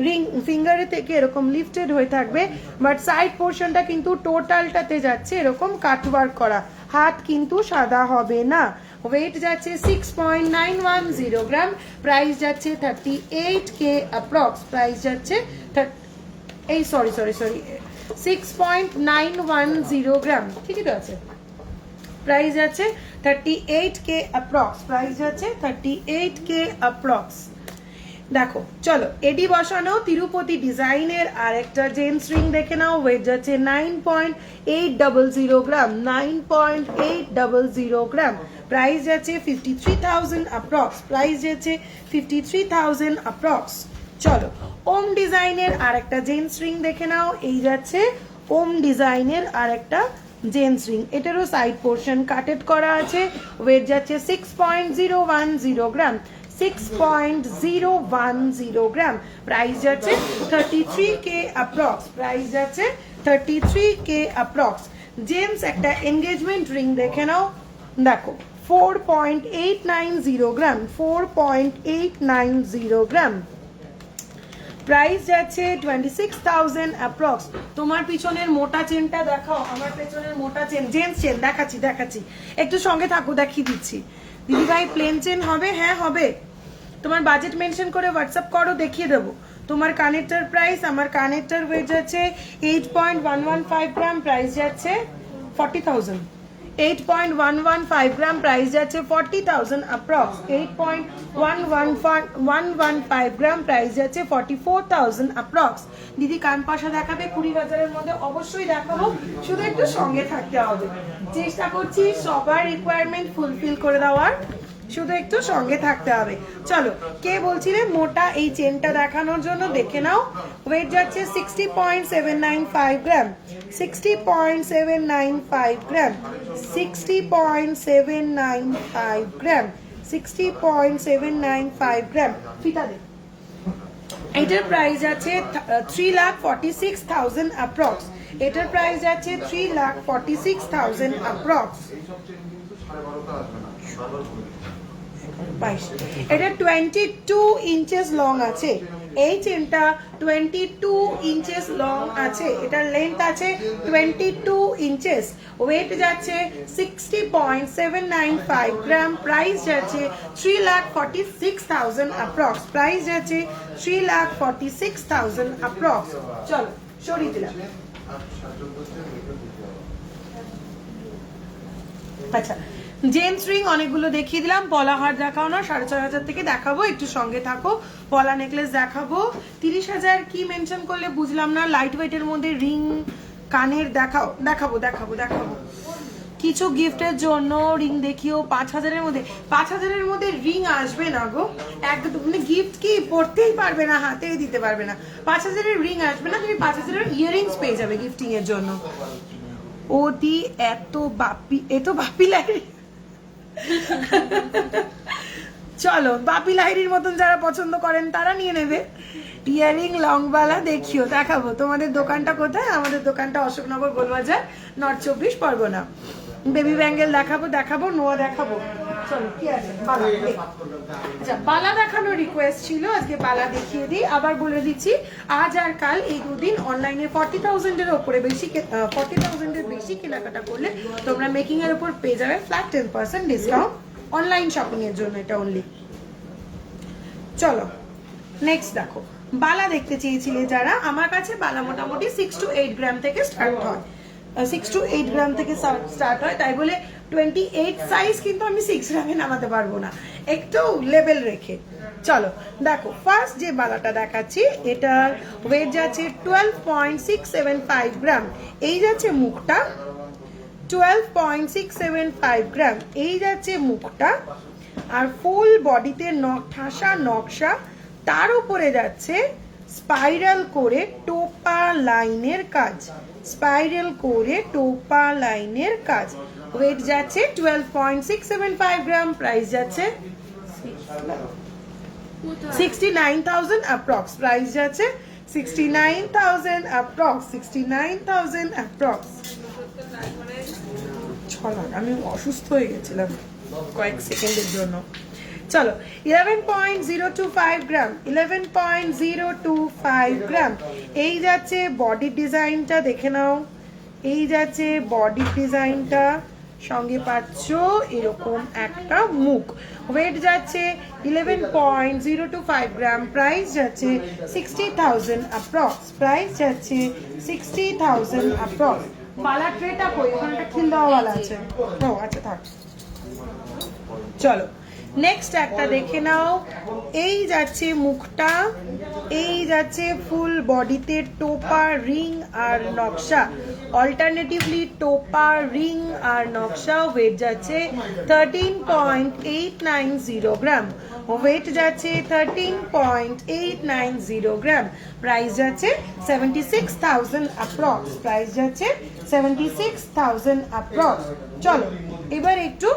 রিং ফিঙ্গারে থেকে এরকম লিফটেড হয়ে থাকবে, বাট সাইড পোর্শনটা কিন্তু টোটালটাতে যাচ্ছে এরকম কাটওয়ার্ক করা, হাত কিন্তু সাদা হবে না। ওয়েট যাচ্ছে 6.910 গ্রাম, প্রাইস যাচ্ছে 38K অ্যাপ্রক্স, প্রাইস যাচ্ছে 6.910 গ্রাম, ঠিকই তো আছে, প্রাইস যাচ্ছে 38K অ্যাপ্রক্স, প্রাইস যাচ্ছে 38K অ্যাপ্রক্স। দেখো চলো এডি বসানো তিরুপতি ডিজাইনের আরেকটা জেন্টস রিং দেখে নাও। ওয়েট যাচ্ছে 9.800 গ্রাম, 9.800 গ্রাম, প্রাইস যাচ্ছে 53,000 অ্যাপ্রক্স, প্রাইস যাচ্ছে 53,000 অ্যাপ্রক্স। চলো ওম ডিজাইনের আরেকটা জেন্টস রিং দেখে নাও। এই যাচ্ছে ওম ডিজাইনের আরেকটা জেন্টস রিং, এটারও সাইড পোর্শন কাটেড করা আছে। ওয়েট যাচ্ছে 6.010 গ্রাম, 6.010 গ্রাম, প্রাইস যাচ্ছে 33K অ্যাপ্রক্স, প্রাইস যাচ্ছে 33K অ্যাপ্রক্স। জেন্টস একটা এনগেজমেন্ট রিং দেখে নাও। দেখো 4.890 গ্রাম, 4.890 গ্রাম, প্রাইস যাচ্ছে 26,000 অ্যাপ্রক্স। তোমার পিছনের মোটা চেনটা দেখাও, আমার পেছনের মোটা চেন, জেন্টস চেন দেখাচ্ছি দেখাচ্ছি, একটু সঙ্গে থাকো দেখিয়ে দিচ্ছি। দিদি ভাই প্লেন চেন হবে? হ্যাঁ হবে, তোমার বাজেট মেনশন করে হোয়াটসঅ্যাপ করো, দেখিয়ে দেবো। তোমার কানেক্টর প্রাইস, আমার কানেক্টর ওয়েট যাচ্ছে 8.115 গ্রাম, প্রাইস যাচ্ছে 40,000, 8.115 গ্রাম, প্রাইস যাচ্ছে 40,000 অ্যাপ্রক্স, 8.115 গ্রাম, প্রাইস যাচ্ছে 44,000 অ্যাপ্রক্স। দিদি কান পাশা দেখাবে 20,000-এর মধ্যে? অবশ্যই দেখাবো, শুধু একটু সঙ্গে থাকতে হবে, চেষ্টা করছি সবার রিকোয়ারমেন্ট ফুলফিল করে দেওয়ার, শুধু একটু সঙ্গে থাকতে হবে। চলো কে বলছিলে মোটা এই চেনটা দেখানোর জন্য, দেখে নাও। ওয়েট যাচ্ছে 60.795 গ্রাম, 60.795 গ্রাম, 60.795 গ্রাম, 60.795 গ্রাম। ফিতা দে। এটার প্রাইস আছে 3,46,000 অ্যাপ্রক্স, এটার প্রাইস আছে 3,46,000 অ্যাপ্রক্স। এটা 22 ইঞ্চেস লং আছে, এই চেনটা 22 ইঞ্চেস লং আছে, এটার লেন্থ আছে 22 ইঞ্চেস, ওয়েট যাচ্ছে 60.795 গ্রাম, প্রাইস যাচ্ছে 3,46,000 অ্যাপ্রক্স, প্রাইস যাচ্ছে 3,46,000 অ্যাপ্রক্স। চলো সরিয়ে দিলাম। আচ্ছা, জেন্টস রিং অনেকগুলো দেখিয়ে দিলাম, পলা হার দেখাও না, 6,500 থেকে দেখাবো, একটু সঙ্গে থাকো। পলা নেকলেস দেখাবো 30,000, কি মেনশন করলে বুঝলাম না। লাইট ওয়েটের মধ্যে রিং কানের দেখাও, দেখাবো দেখাবো দেখাবো। কিছু গিফটের জন্য রিং দেখিও 5,000-এর মধ্যে। 5,000-এর মধ্যে রিং আসবে না গো, একদম মানে গিফট কি পড়তেই পারবে না, হাতেই দিতে পারবে না। 5,000-এর রিং আসবে না, তুমি 5,000-এর ইয়াররিংস পেয়ে যাবে গিফটিং এর জন্য। ওদি এত বাপি লাইরি, চলো বাপি লাহিড়ির মতন যারা পছন্দ করেন তারা নিয়ে নেবে। ইয়ারিং লংবালা দেখিও, দেখাবো। তোমাদের দোকানটা কোথায়? আমাদের দোকানটা Ashoknagar, Golbazar, north 24 Pargana. Baby bangle দেখাবো, নোয়া দেখাবো। চলো কি আছে, বালা। আচ্ছা, বালা দেখানোর রিকোয়েস্ট ছিল, আজকে বালা দেখিয়ে দিই। আবার বলে দিচ্ছি, আজ আর কাল এই দুদিন অনলাইনে 40,000-এর ওপরে বেশি 40,000-এর বেশি কেনাকাটা করলে তোমরা মেকিং এর উপর পেয়ে যাবে ফ্ল্যাট 10% ডিসকাউন্ট, অনলাইন শপিং এর জন্য এটা অনলি। চলো নেক্সট দেখো, বালা দেখতে চেয়েছিলে যারা, আমার কাছে বালা মোটামুটি 6 to 8 গ্রাম থেকে স্টার্ট হয়, 6 to 8 গ্রাম থেকে স্টার্ট হয়, তাই বলে 28 সাইজ কিন্তু আমি 6 গ্রামে নামাতে পারবো না, একটু লেভেল রেখে। চলো দেখো, ফার্স্ট যে বালাটা দেখাচ্ছি এটার ওয়েট যাচ্ছে 12.675 গ্রাম, এই যাচ্ছে মুখটা 12.675 গ্রাম, এই যাচ্ছে মুখটা। আর ফুল বডিতে ঠাসা নকশা, তার উপরে যাচ্ছে স্পাইরাল করে টোপা লাইনের কাজ, স্পাইরাল করে টোপা লাইনের কাজ। ওয়েট যাচ্ছে 12.675 গ্রাম, প্রাইস যাচ্ছে 69,000 অ্যাপ্রক্স, প্রাইস যাচ্ছে 69,000 অ্যাপ্রক্স, 69,000 অ্যাপ্রক্স। চলো, আমি অসুস্থ হয়ে গেছিলাম কয়েক সেকেন্ডের জন্য। চলো 11.025 গ্রাম, 11.025 গ্রাম, এই যাচ্ছে বডি ডিজাইনটা, দেখে নাও। এই যাচ্ছে বডি ডিজাইনটা, সঙ্গে পাচ্ছ এরকম একটা মুখ। ওয়েট যাচ্ছে 11.025 গ্রাম, প্রাইস যাচ্ছে 60,000 অ্যাপ্রক্স, প্রাইস যাচ্ছে 60,000 অ্যাপ্রক্স। বালা ট্রেটা কই, ওখানটা খিল দেওয়াওয়ালা আছে। ও আচ্ছা থাক। চলো নেক্সট একটা দেখে নাও, এই যাচ্ছে মুখটা, এই যাচ্ছে ফুল বডিতে টোপা রিং আর নকশা, অল্টারনেটিভলি টোপা রিং আর নকশা। ওয়েট যাচ্ছে 13.890 গ্রাম, ওয়েট যাচ্ছে 13.890 গ্রাম, প্রাইস যাচ্ছে 76,000 অ্যাপ্রক্স, প্রাইস যাচ্ছে 76,000 অ্যাপ্রক্স। চলো এবার একটু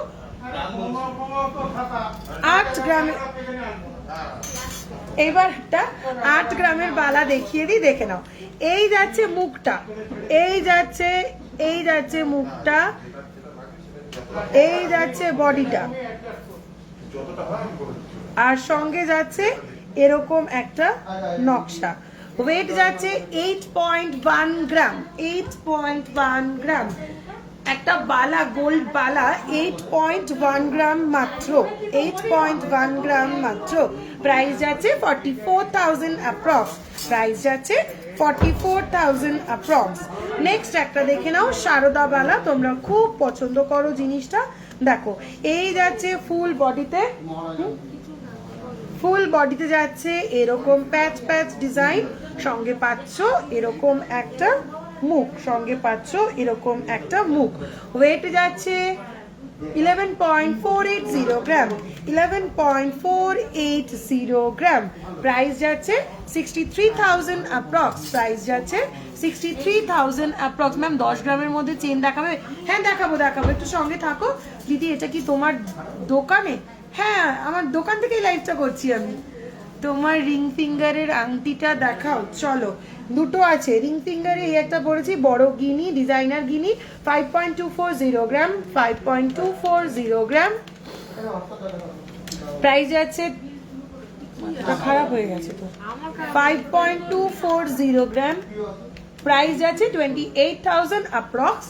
8 গ্রামের, এবার একটা 8 গ্রামের বালা দেখিয়ে দিই, দেখে নাও। এই যাচ্ছে মুখটা, এই যাচ্ছে মুখটা, এই যাচ্ছে বডিটা, আর সঙ্গে যাচ্ছে এরকম একটা নকশা। ওয়েট যাচ্ছে 8.1 গ্রাম, 8.1 গ্রাম। একটা বালা, গোল্ড বালা 8.1 গ্রাম মাত্র, 8.1 গ্রাম মাত্র, প্রাইস যাচ্ছে 44,000 অ্যাপ্রক্স, প্রাইস যাচ্ছে 44,000 অ্যাপ্রক্স। নেক্সট একটা দেখে নাও, সারদা বালা, তোমরা খুব পছন্দ করো জিনিসটা। দেখো এই যাচ্ছে ফুল বডিতে, ফুল বডিতে যাচ্ছে এরকম প্যাচ প্যাচ ডিজাইন, সঙ্গে পাচ্ছ এরকম একটা মুখ, সঙ্গে পাচ্ছ এরকম একটা মুখ। ওয়েট যাচ্ছে 11.480 গ্রাম, 11.480 গ্রাম, প্রাইস যাচ্ছে 63,000 অ্যাপ্রক্স, প্রাইস যাচ্ছে 63,000 অ্যাপ্রক্স। ম্যাম 10 গ্রামের মধ্যে চেন দেখাবে? হ্যাঁ দেখাবো, একটু সঙ্গে থাকো। দিদি এটা কি তোমার দোকানে? হ্যাঁ আমার দোকান থেকেই লাইভটা করছি আমি। তোমার রিং ফিঙ্গারের আংটিটা দেখাও। চলো দুটো আছে রিং ফিঙ্গারে, এই একটা পড়েছি বড় গিনি, ডিজাইনার গিনি, 5.240 গ্রাম, 5.240 গ্রাম, প্রাইস যাচ্ছে মাথাটা খারাপ হয়ে গেছে তো। আমার খারাপ 5.240 গ্রাম, প্রাইস যাচ্ছে 28,000 অ্যাপ্রক্স।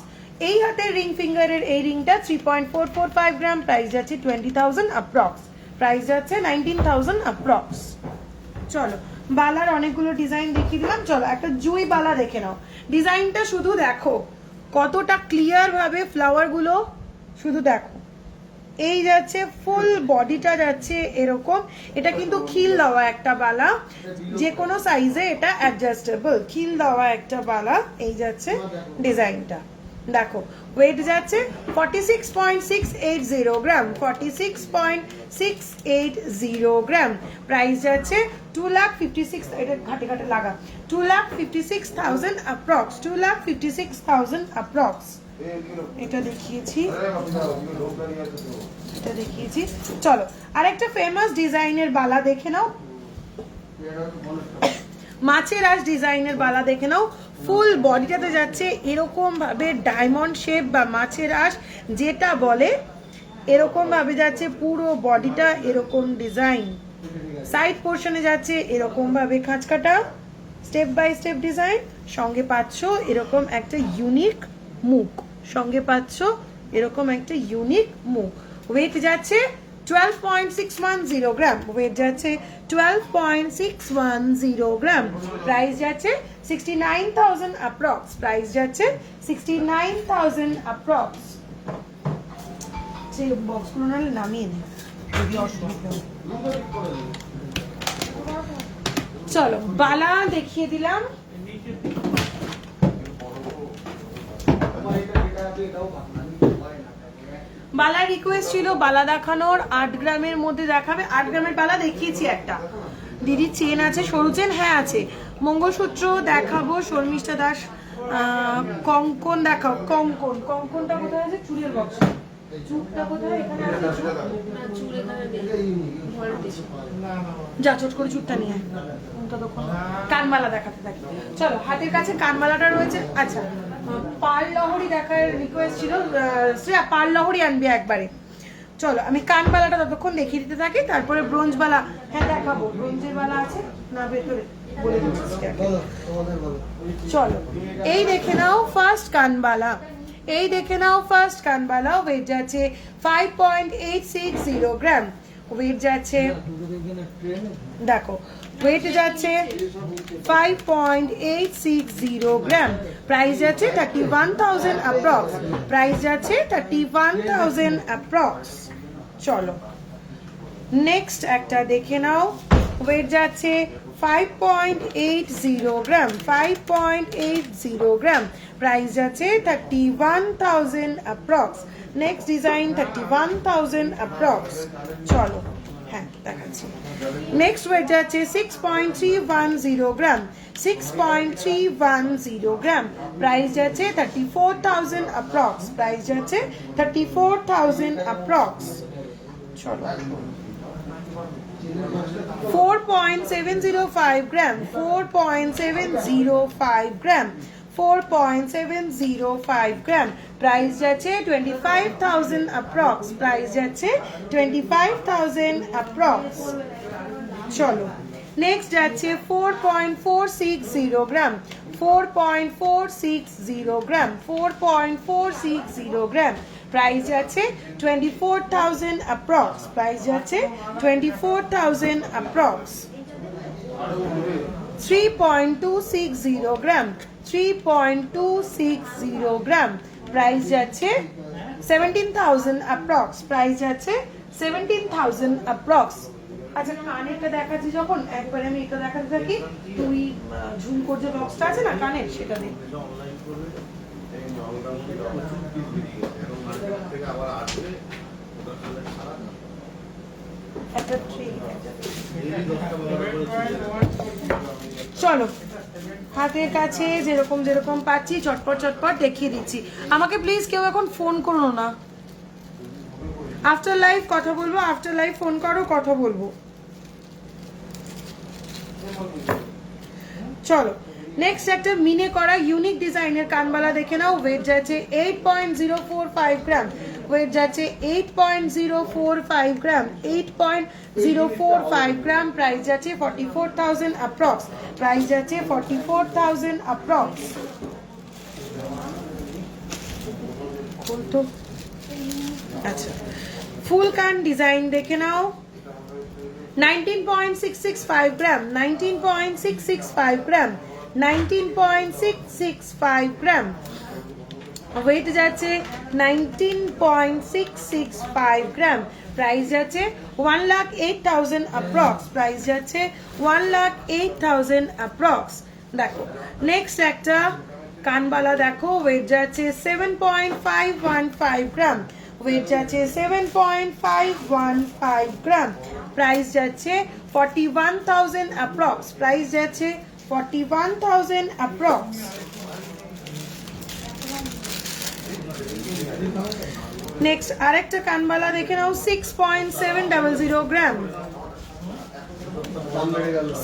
এই হাতের রিং ফিঙ্গারের এই রিংটা 3.445 গ্রাম, প্রাইস যাচ্ছে 20,000 অ্যাপ্রক্স, প্রাইস যাচ্ছে 19,000 অ্যাপ্রক্স। চলো বালার অনেকগুলো ডিজাইন দেখিয়ে দিলাম, চলো একটা জুই বালা দেখে নাও। ডিজাইনটা শুধু দেখো কতটা ক্লিয়ার ভাবে ফ্লাওয়ার গুলো, শুধু দেখো। এই যাচ্ছে ফুল বডিটা যাচ্ছে এরকম, এটা কিন্তু খিল দেওয়া একটা বালা, যে কোনো সাইজে এটা অ্যাডজাস্টেবল, খিল দেওয়া একটা বালা। এই যাচ্ছে ডিজাইনটা, দেখো ওয়েট যাচ্ছে 46.680 গ্রাম, 46.680 গ্রাম, প্রাইস যাচ্ছে 2,56,000, এটা ঘাটে ঘাটে লাগা, 2,56,000 অ্যাপ্রক্স, 2,56,000 অ্যাপ্রক্স। এটা দেখিয়েছি, এটা দেখিয়েছি। চলো আরেকটা ফেমাস ডিজাইনের বালা দেখে নাও, মাছের আঁশ ডিজাইনের বালা দেখে নাও। ফুল বডিটাতে যাচ্ছে এরকম ভাবে ডায়মন্ড শেপ বা মাছের আঁশ যেটা বলে, এরকম ভাবে যাচ্ছে পুরো বডিটা এরকম ডিজাইন, সাইড পোর্শনে যাচ্ছে এরকম ভাবে খাঁচকাটা স্টেপ বাই স্টেপ ডিজাইন, সঙ্গে পাচ্ছ এরকম একটা ইউনিক মুখ, সঙ্গে পাচ্ছ এরকম একটা ইউনিক মুখ। ওয়েট যাচ্ছে 12.610 গ্রাম, ওয়েট যাচ্ছে 12.610 গ্রাম, প্রাইস যাচ্ছে 69,000 অ্যাপ্রক্স, প্রাইস যাচ্ছে 69,000 অ্যাপ্রক্স। সেই বক্সগুলো নাহলে নামিয়ে নে যদি অসুবিধা হয়। চলো বালা দেখিয়ে দিলাম। বালা রিকোয়েস্ট ছিল বালা দেখানোর, 8 গ্রামের মধ্যে দেখাবে। 8 গ্রামের বালা দেখিয়েছি একটা, দিদির চেন আছে, সরু চেন হ্যাঁ আছে, মঙ্গলসূত্র দেখাবো, শর্মিষ্ঠা দাস। কঙ্কন দেখাও, কঙ্কন, কঙ্কনটা কোথায় আছে? চুলের বক্স, চুলটা কোথায়? এখানে আছে চুল। না, চুল এখানে নেই, ঘরে দিছি। যা চট করে চুটটা নিয়ে আয়। ততক্ষণ কানমালা দেখাতে থাকি। চলো হাতের কাছে কানমালাটা রয়েছে। আচ্ছা পার্ল লহরি দেখার রিকোয়েস্ট ছিল, শ্রেয়া পার্ল লহরি আনবি একবারে। চলো আমি কানবালাটা ততক্ষণ দেখিয়ে দিতে থাকি, তারপরে ব্রোঞ্জ বালা হ্যাঁ দেখাবো। ব্রোঞ্জের বালা আছে না ভেতরে? বলে দিচ্ছি শ্রেয়াকে। চলো এই দেখে নাও ফার্স্ট কানবালা, এই দেখে নাও ফার্স্ট কানবালা। ওয়েট যাচ্ছে 5.860 গ্রাম, ওয়েট যাচ্ছে দেখো, ওয়েট যাচ্ছে 5.860 গ্রাম, প্রাইস যাচ্ছে 31,000 অ্যাপ্রক্স, প্রাইস যাচ্ছে 31,000 অ্যাপ্রক্স। চলো নেক্সট একটা দেখে নাও, ওয়েট যাচ্ছে 5.80 গ্রাম, 5.80 গ্রাম, প্রাইস যাচ্ছে 31,000 অ্যাপ্রক্স। Next design 31,000 approx. চলো হ্যাঁ দেখাচ্ছি। নেক্সট ওয়েট যাচ্ছে 6.310 গ্রাম, 6.310 গ্রাম, প্রাইস যাচ্ছে 34,000 অ্যাপ্রক্স, প্রাইস যাচ্ছে 34,000 অ্যাপ্রক্স। চলো 4.705 গ্রাম, 4.705 গ্রাম, 4.705 গ্রাম, প্রাইস যাচ্ছে 25,000 অ্যাপ্রক্স, প্রাইস যাচ্ছে 25,000 অ্যাপ্রক্স। চলো নেক্সট যাচ্ছে 4.460 গ্রাম, 4.460 গ্রাম, 4.460 গ্রাম, প্রাইস যাচ্ছে 24,000 অ্যাপ্রক্স, প্রাইস যাচ্ছে 24,000 অ্যাপ্রক্স। 3.260 গ্রাম, 3.260 গ্রাম, প্রাইস যাচ্ছে 17,000 অ্যাপ্রক্স, প্রাইস যাচ্ছে 17,000 অ্যাপ্রক্স। আচ্ছা কানেরটা দেখাচ্ছি যখন, একবারে আমি এটা দেখাতে থাকি, তুই ঝুমকোর যে বক্সটা আছে না কানের সেটা দে। চলো হাতের কাছে যেরকম যেরকম পাচ্ছি চটপট চটপট দেখিয়ে দিচ্ছি। আমাকে প্লিজ কেউ এখন ফোন করো না, আফটার লাইভ কথা বলবো, আফটার লাইভ ফোন করো, কথা বলবো। চলো নেক্সট একটা মিনে করা ইউনিক ডিজাইনের কানবালা দেখে নাও। ওয়েট যাচ্ছে 8.045 গ্রাম, ওয়েট যাচ্ছে 8.045 গ্রাম, 8.045 গ্রাম, প্রাইস যাচ্ছে 44,000 অ্যাপ্রক্স, প্রাইস যাচ্ছে 44,000 অ্যাপ্রক্স। আচ্ছা, ফুল কান ডিজাইন দেখে নাও। 19.665 গ্রাম, 19.665 গ্রাম, 19.665 গ্রাম, ওয়েট যাচ্ছে 19.665 গ্রাম, প্রাইস যাচ্ছে 1,08,000 অ্যাপ্রক্স, প্রাইস যাচ্ছে 1,08,000 অ্যাপ্রক্স। দেখো নেক্সট একটা কানবালা দেখো, ওয়েট যাচ্ছে 7.515 গ্রাম, ওয়েট যাচ্ছে 7.515 গ্রাম, প্রাইস যাচ্ছে 41,000 অ্যাপ্রক্স, প্রাইস যাচ্ছে 41,000 অ্যাপ্রক্স। নেক্সট আরেকটা কানবালা দেখে নাও, 6.700 গ্রাম,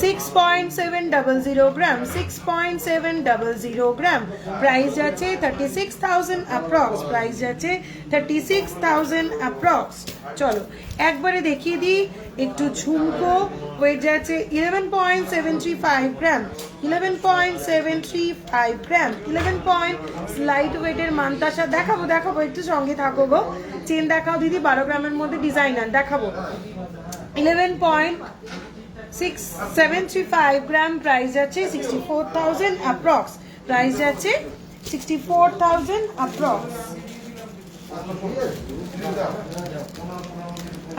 6.700 গ্রাম, 6.700 গ্রাম, প্রাইস যাচ্ছে 36,000 অ্যাপ্রক্স, প্রাইস যাচ্ছে 36,000 অ্যাপ্রক্স। চলো একবারে দেখিয়ে দিই একটু ঝুমকো, ওয়েট যাচ্ছে 11.735 গ্রাম, 11.735 গ্রাম, 11 লাইট ওয়েটের মান্তাসা দেখাবো, দেখাবো একটু সঙ্গে থাকো গো। চেন দেখাও দিদি, 12 গ্রামের মধ্যে ডিজাইনার দেখাবো। 11.735 গ্রাম, প্রাইস যাচ্ছে 64,000 অ্যাপ্রক্স, প্রাইস যাচ্ছে 64,000 অ্যাপ্রক্স।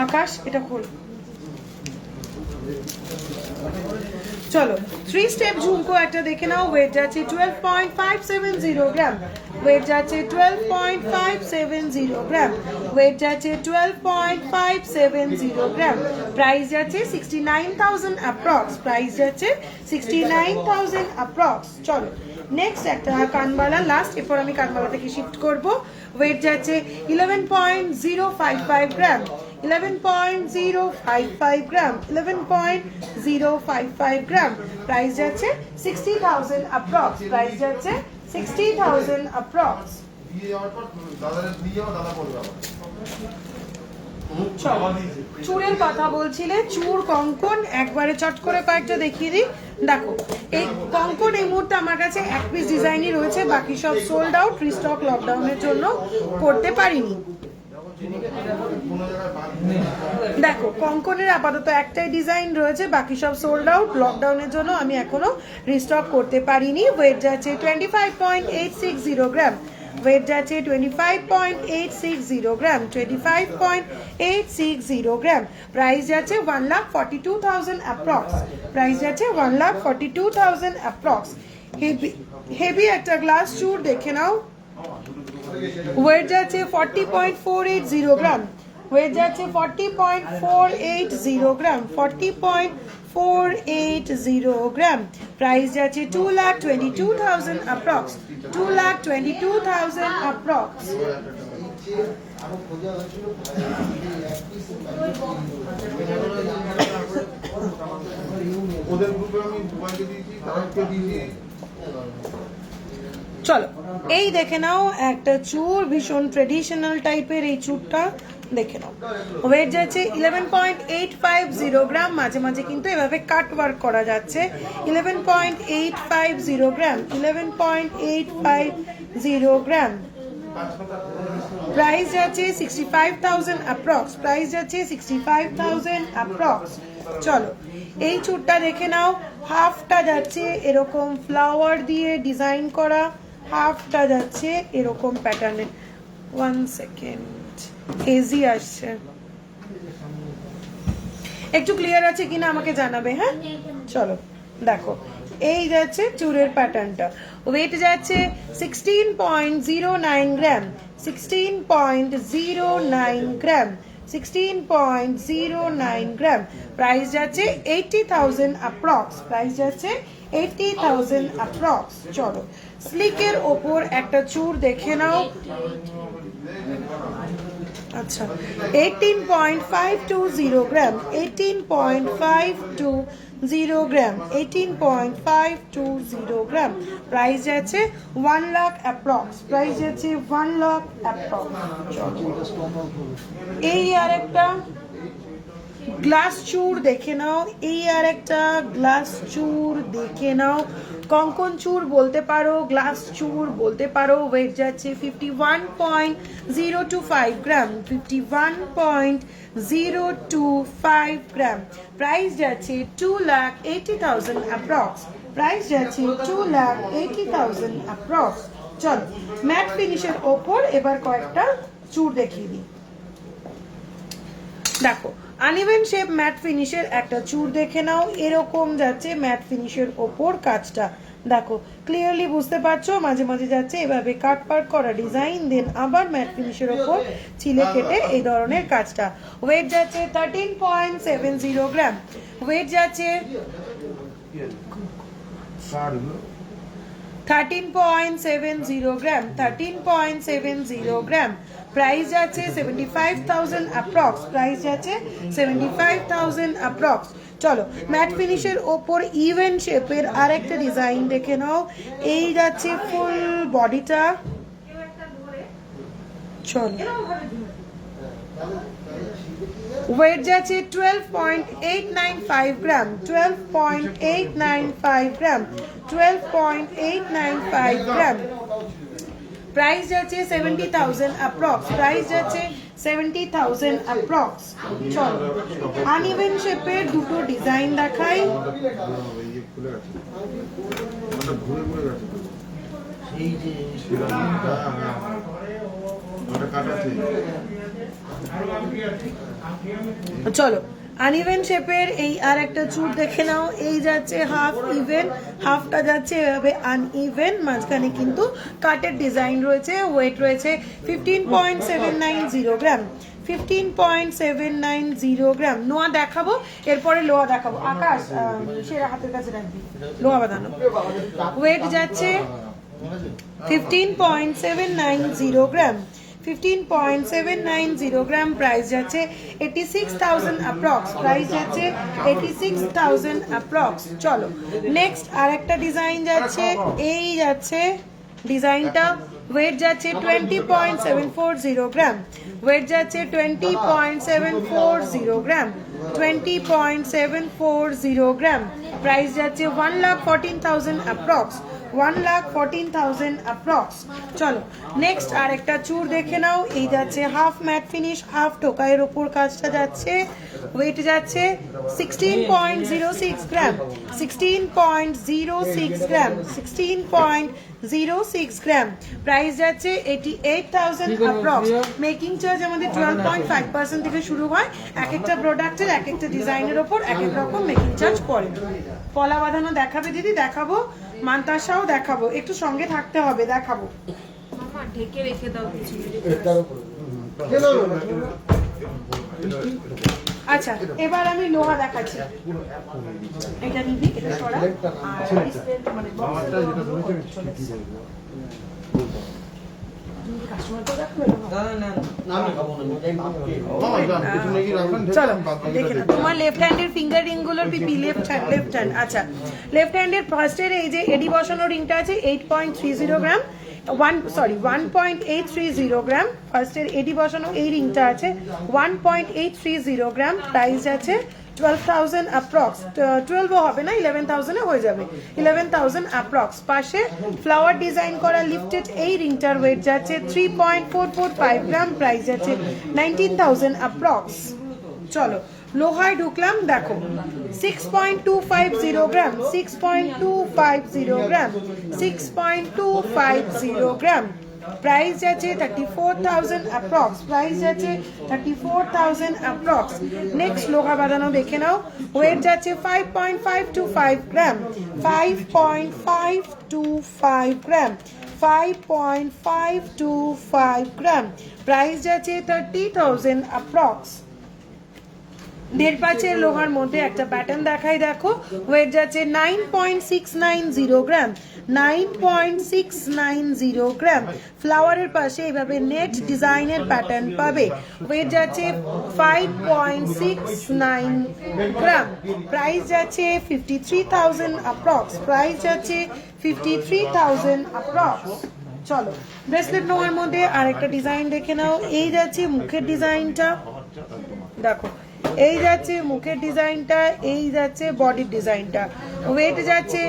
আকাশ এটা খোল। চলো 3 স্টেপ ঝুমকো একটা দেখে নাও, ওয়েট যাচ্ছে 12.570 গ্রাম, ওয়েট যাচ্ছে 12.570 গ্রাম, ওয়েট যাচ্ছে 12.570 গ্রাম, প্রাইস যাচ্ছে 69,000 অ্যাপ্রক্স, প্রাইস যাচ্ছে 69,000 অ্যাপ্রক্স। চলো নেক্সট একটা কানবালা লাস্ট, এরপর আমি কানবালা থেকে শিফট করব। ওয়েট যাচ্ছে 11.055 গ্রাম, 11.055 গ্রাম, 11.055 গ্রাম, প্রাইস যাচ্ছে 60,000 অ্যাপ্রক্স, প্রাইস যাচ্ছে 60,000 অ্যাপ্রক্স। চুড়ের কথা বলছিলে, চুর কঙ্কন একবারে চট করে কয়েকটা দেখিয়ে দিই। দেখো এই কঙ্কন এই মুহূর্তে আমার কাছে এক পিস ডিজাইনই রয়েছে, বাকি সব সোল্ড আউট, রিস্টক লকডাউনের জন্য করতে পারিনি। দেখো কঙ্কনের আপাতত একটাই ডিজাইন রয়েছে, বাকি সব সোল্ড আউট, লকডাউনের জন্য আমি এখনো রিস্টক করতে পারিনি। ওয়েট যাচ্ছে 25.860 গ্রাম, ওয়েট যাচ্ছে 25.860 গ্রাম, 25.860 গ্রাম, প্রাইস যাচ্ছে 1,42,000 অ্যাপ্রক্স, প্রাইস যাচ্ছে 1,42,000 অ্যাপ্রক্স। হেভি একটা গ্লাস চুর দেখে নাও, ওয়েট যাচ্ছে 40.480 গ্রাম, ওয়েট যাচ্ছে 40.480 গ্রাম, 40.480 গ্রাম, প্রাইস যাচ্ছে 2,22,000 অ্যাপ্রক্স, 2,22,000 অ্যাপ্রক্স। ওদের গ্রুপে আমি দুবাইকে দিয়েছি, তারাকে দিয়েছি। চলো এই দেখে নাও একটা চুর, ভীষণ ট্রেডিশনাল টাইপের এই চুরটা দেখে নাও। ওয়েট যাচ্ছে 11.850 গ্রাম, মাঝে মাঝে কিন্তু এভাবে কাট ওয়ার্ক করা যাচ্ছে। 11.850 গ্রাম, 11.850 গ্রাম, প্রাইস যাচ্ছে 65,000 অ্যাপ্রক্স, প্রাইস যাচ্ছে 65,000 অ্যাপ্রক্স। চলো এই চুরটা দেখে নাও, হাফটা যাচ্ছে এরকম ফ্লাওয়ার দিয়ে ডিজাইন করা, হাফটা যাচ্ছে এরকম প্যাটার্নে। 1 সেকেন্ড, হেজি আসছে, একটু ক্লিয়ার আছে কিনা আমাকে জানাবে। হ্যাঁ চলো দেখো এই যাচ্ছে চুরের প্যাটার্নটা। ওয়েট যাচ্ছে 16.09 গ্রাম, 16.09 গ্রাম, 16.09 গ্রাম, প্রাইস যাচ্ছে 80,000 অ্যাপ্রক্স, প্রাইস যাচ্ছে 80,000 অ্যাপ্রক্স। চলো স্লিকের ওপর একটা চুর দেখে নাও। আচ্ছা 18.520 গ্রাম 18.520 গ্রাম 18.520 গ্রাম প্রাইস যাচ্ছে 1 লাখ অ্যাপ্রক্স প্রাইস যাচ্ছে 1 লাখ অ্যাপ্রক্স এই আর একটা গ্লাস চূড় দেখে নাও এই আর একটা গ্লাস চূড় দেখে নাও কঙ্কন চূড় বলতে পারো গ্লাস চূড় বলতে পারো ওয়েট যাচ্ছে 51.025 গ্রাম 51.025 গ্রাম প্রাইস যাচ্ছে 2,80,000 অ্যাপ্রক্স প্রাইস যাচ্ছে 2,80,000 অ্যাপ্রক্স চলো ম্যাট ফিনিশের ওপর এবার কয়েকটা চূড় দেখিয়ে দিই দেখো আনইভেন শেপ ম্যাট ফিনিশের একটা চূড় দেখে নাও এরকম যাচ্ছে ম্যাট ফিনিশের ওপর কাজটা দেখো ক্লিয়ারলি বুঝতে পারছো মাঝে মাঝে যাচ্ছে এভাবে কাট পার্ট করা ডিজাইন দেন আবার ম্যাট ফিনিশের ওপর ছিলে কেটে এই ধরনের কাজটা ওয়েট যাচ্ছে 13.70 গ্রাম ওয়েট যাচ্ছে 13.70 গ্রাম 13.70 গ্রাম প্রাইস যাচ্ছে 75,000 অ্যাপ্রক্স প্রাইস যাচ্ছে 75,000 অ্যাপ্রক্স চলো ম্যাট ফিনিশের ওপর ইভেন শেপের আরেকটা ডিজাইন দেখে নাও এই যাচ্ছে ফুল বডিটা চলো ওয়েট যাচ্ছে 12.895 গ্রাম 12.895 গ্রাম 12.895 গ্রাম প্রাইস যাচ্ছে 70,000 অ্যাপ্রক্স প্রাইস যাচ্ছে 70,000 অ্যাপ্রক্স চলো আনইভেন শেপের দুটো ডিজাইন দেখাই চলো আনইভেন শেপের এই আর একটা চূড় দেখে নাও এই যাচ্ছে হাফ ইভেন হাফটা যাচ্ছে এভাবে আনইভেন মাঝখানে কিন্তু কাটের ডিজাইন রয়েছে ওয়েট রয়েছে 15.790 গ্রাম 15.790 গ্রাম নোয়া দেখাবো এরপরে লোয়া দেখাবো আকাশ সেরা হাতের কাছে রাখবি লোয়া বাঁধানো ওয়েট যাচ্ছে 15.790 গ্রাম 15.790 গ্রাম প্রাইস যাচ্ছে 86,000 অ্যাপ্রক্স প্রাইস যাচ্ছে 86,000 অ্যাপ্রক্স চলো নেক্সট আরেকটা ডিজাইন যাচ্ছে এই যাচ্ছে ডিজাইনটা ওয়েট যাচ্ছে 20.740 গ্রাম ওয়েট যাচ্ছে 20.740 গ্রাম 20.740 গ্রাম প্রাইস যাচ্ছে 1,14,000 অ্যাপ্রক্স 1,14,000 অ্যাপ্রক্স চলো নেক্সট আরেকটা চূড় দেখে নাও এই যাচ্ছে হাফ ম্যাট ফিনিশ হাফ টোকাইয়ের ওপর কাজটা যাচ্ছে ওয়েট যাচ্ছে 16.06 গ্রাম 16.06 গ্রাম 16.06 গ্রাম প্রাইস যাচ্ছে 88,000 অ্যাপ্রক্স মেকিং চার্জ আমাদের 12.5% থেকে শুরু হয় এক একটা প্রোডাক্টের এক একটা ডিজাইনের ওপর এক এক রকম মেকিং চার্জ পড়ে পলা বাঁধানো দেখাবে দিদি দেখাবো মান্তাসাও দেখাবো একটু সঙ্গে থাকতে হবে দেখাবো মামা ঢেকে রেখে দাও কিছু আচ্ছা এবার আমি লোহা দেখাচ্ছি এটা নিবি এটা সরা আর ডিসপ্লে মানে বক্সটা যেটা ধরেছে কি বলবো তুমি কাস্টমার তো রাখবে না আমি খাবো না চলো দেখে নাও তোমার লেফট হ্যান্ডের ফিঙ্গার রিং গুলোর পিপি লেফট হ্যান্ড আচ্ছা লেফট হ্যান্ডের ফার্স্টের এই যে এডি বসানো রিংটা আছে 8.30 গ্রাম 1.830 গ্রাম ফার্স্টের এডি বসানো এই রিংটা আছে 1.830 গ্রাম প্রাইস আছে 12,000 অ্যাপ্রক্স 12 হবে না 11,000 এ হয়ে যাবে 11,000 অ্যাপ্রক্স পাশে ফ্লাওয়ার ডিজাইন করা লিফটেড এই রিংটার ওয়েট যাচ্ছে 3.445 গ্রাম প্রাইস যাচ্ছে 19,000 অ্যাপ্রক্স চলো লোহায় ঢুকলাম দেখো 6.250 গ্রাম 6.250 গ্রাম 6.250 গ্রাম প্রাইস যাচ্ছে 34,000 অ্যাপ্রক্স প্রাইস যাচ্ছে 34,000 অ্যাপ্রক্স নেক্সট লোহা বাঁধানো দেখে নাও ওয়েট যাচ্ছে 5.525 গ্রাম 5.525 গ্রাম 5.525 গ্রাম প্রাইস যাচ্ছে 30,000 অ্যাপ্রক্স দেড় পাঁচের লোহার মধ্যে একটা প্যাটার্ন দেখাই, দেখো ওয়েট যাচ্ছে 9.690 গ্রাম, 9.690 গ্রাম। ফ্লাওয়ারের পাশে এইভাবে নেট ডিজাইনের প্যাটার্ন পাবে, ওয়েট যাচ্ছে 5.69 গ্রাম, প্রাইস যাচ্ছে 53,000 অ্যাপ্রক্স, প্রাইস যাচ্ছে 53,000 অ্যাপ্রক্স। চলো ব্রেসলেট নেওয়ার মধ্যে আরেকটা ডিজাইন দেখে নাও। এই যাচ্ছে মুখের ডিজাইনটা, দেখো এই যাচ্ছে মুখের ডিজাইনটা, এই যাচ্ছে বডির ডিজাইনটা। ওয়েট যাচ্ছে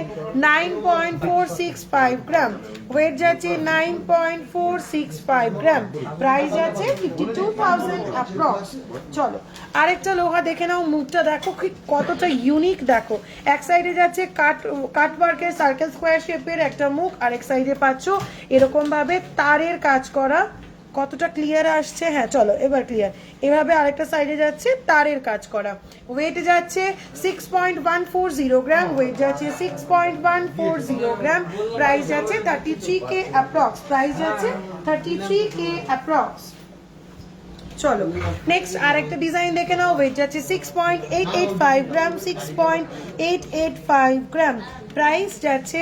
9.465 গ্রাম, ওয়েট যাচ্ছে 9.465 গ্রাম, প্রাইস যাচ্ছে 52,000 অ্যাপ্রক্স। চলো আরেকটা লোহা দেখে নাও, মুখটা দেখো কতটা ইউনিক, দেখো এক সাইডে যাচ্ছে কাট ওয়ার্কের সার্কেল স্কোয়ার শেপের একটা মুখ, আরেক সাইডে পাচ্ছ এরকম ভাবে তারের কাজ করা। কতটা ক্লিয়ার আসছে? হ্যাঁ চলো এবার ক্লিয়ার। এভাবে আরেকটা সাইডে যাচ্ছে তারের কাজ করা। ওয়েট যাচ্ছে 6.140 গ্রাম, ওয়েট যাচ্ছে 6.140 গ্রাম, প্রাইস যাচ্ছে 33K অ্যাপ্রক্স, প্রাইস যাচ্ছে 33K অ্যাপ্রক্স। চলো নেক্সট আরেকটা ডিজাইন দেখে নাও। ওয়েট যাচ্ছে 6.885 গ্রাম, 6.885 গ্রাম, প্রাইস যাচ্ছে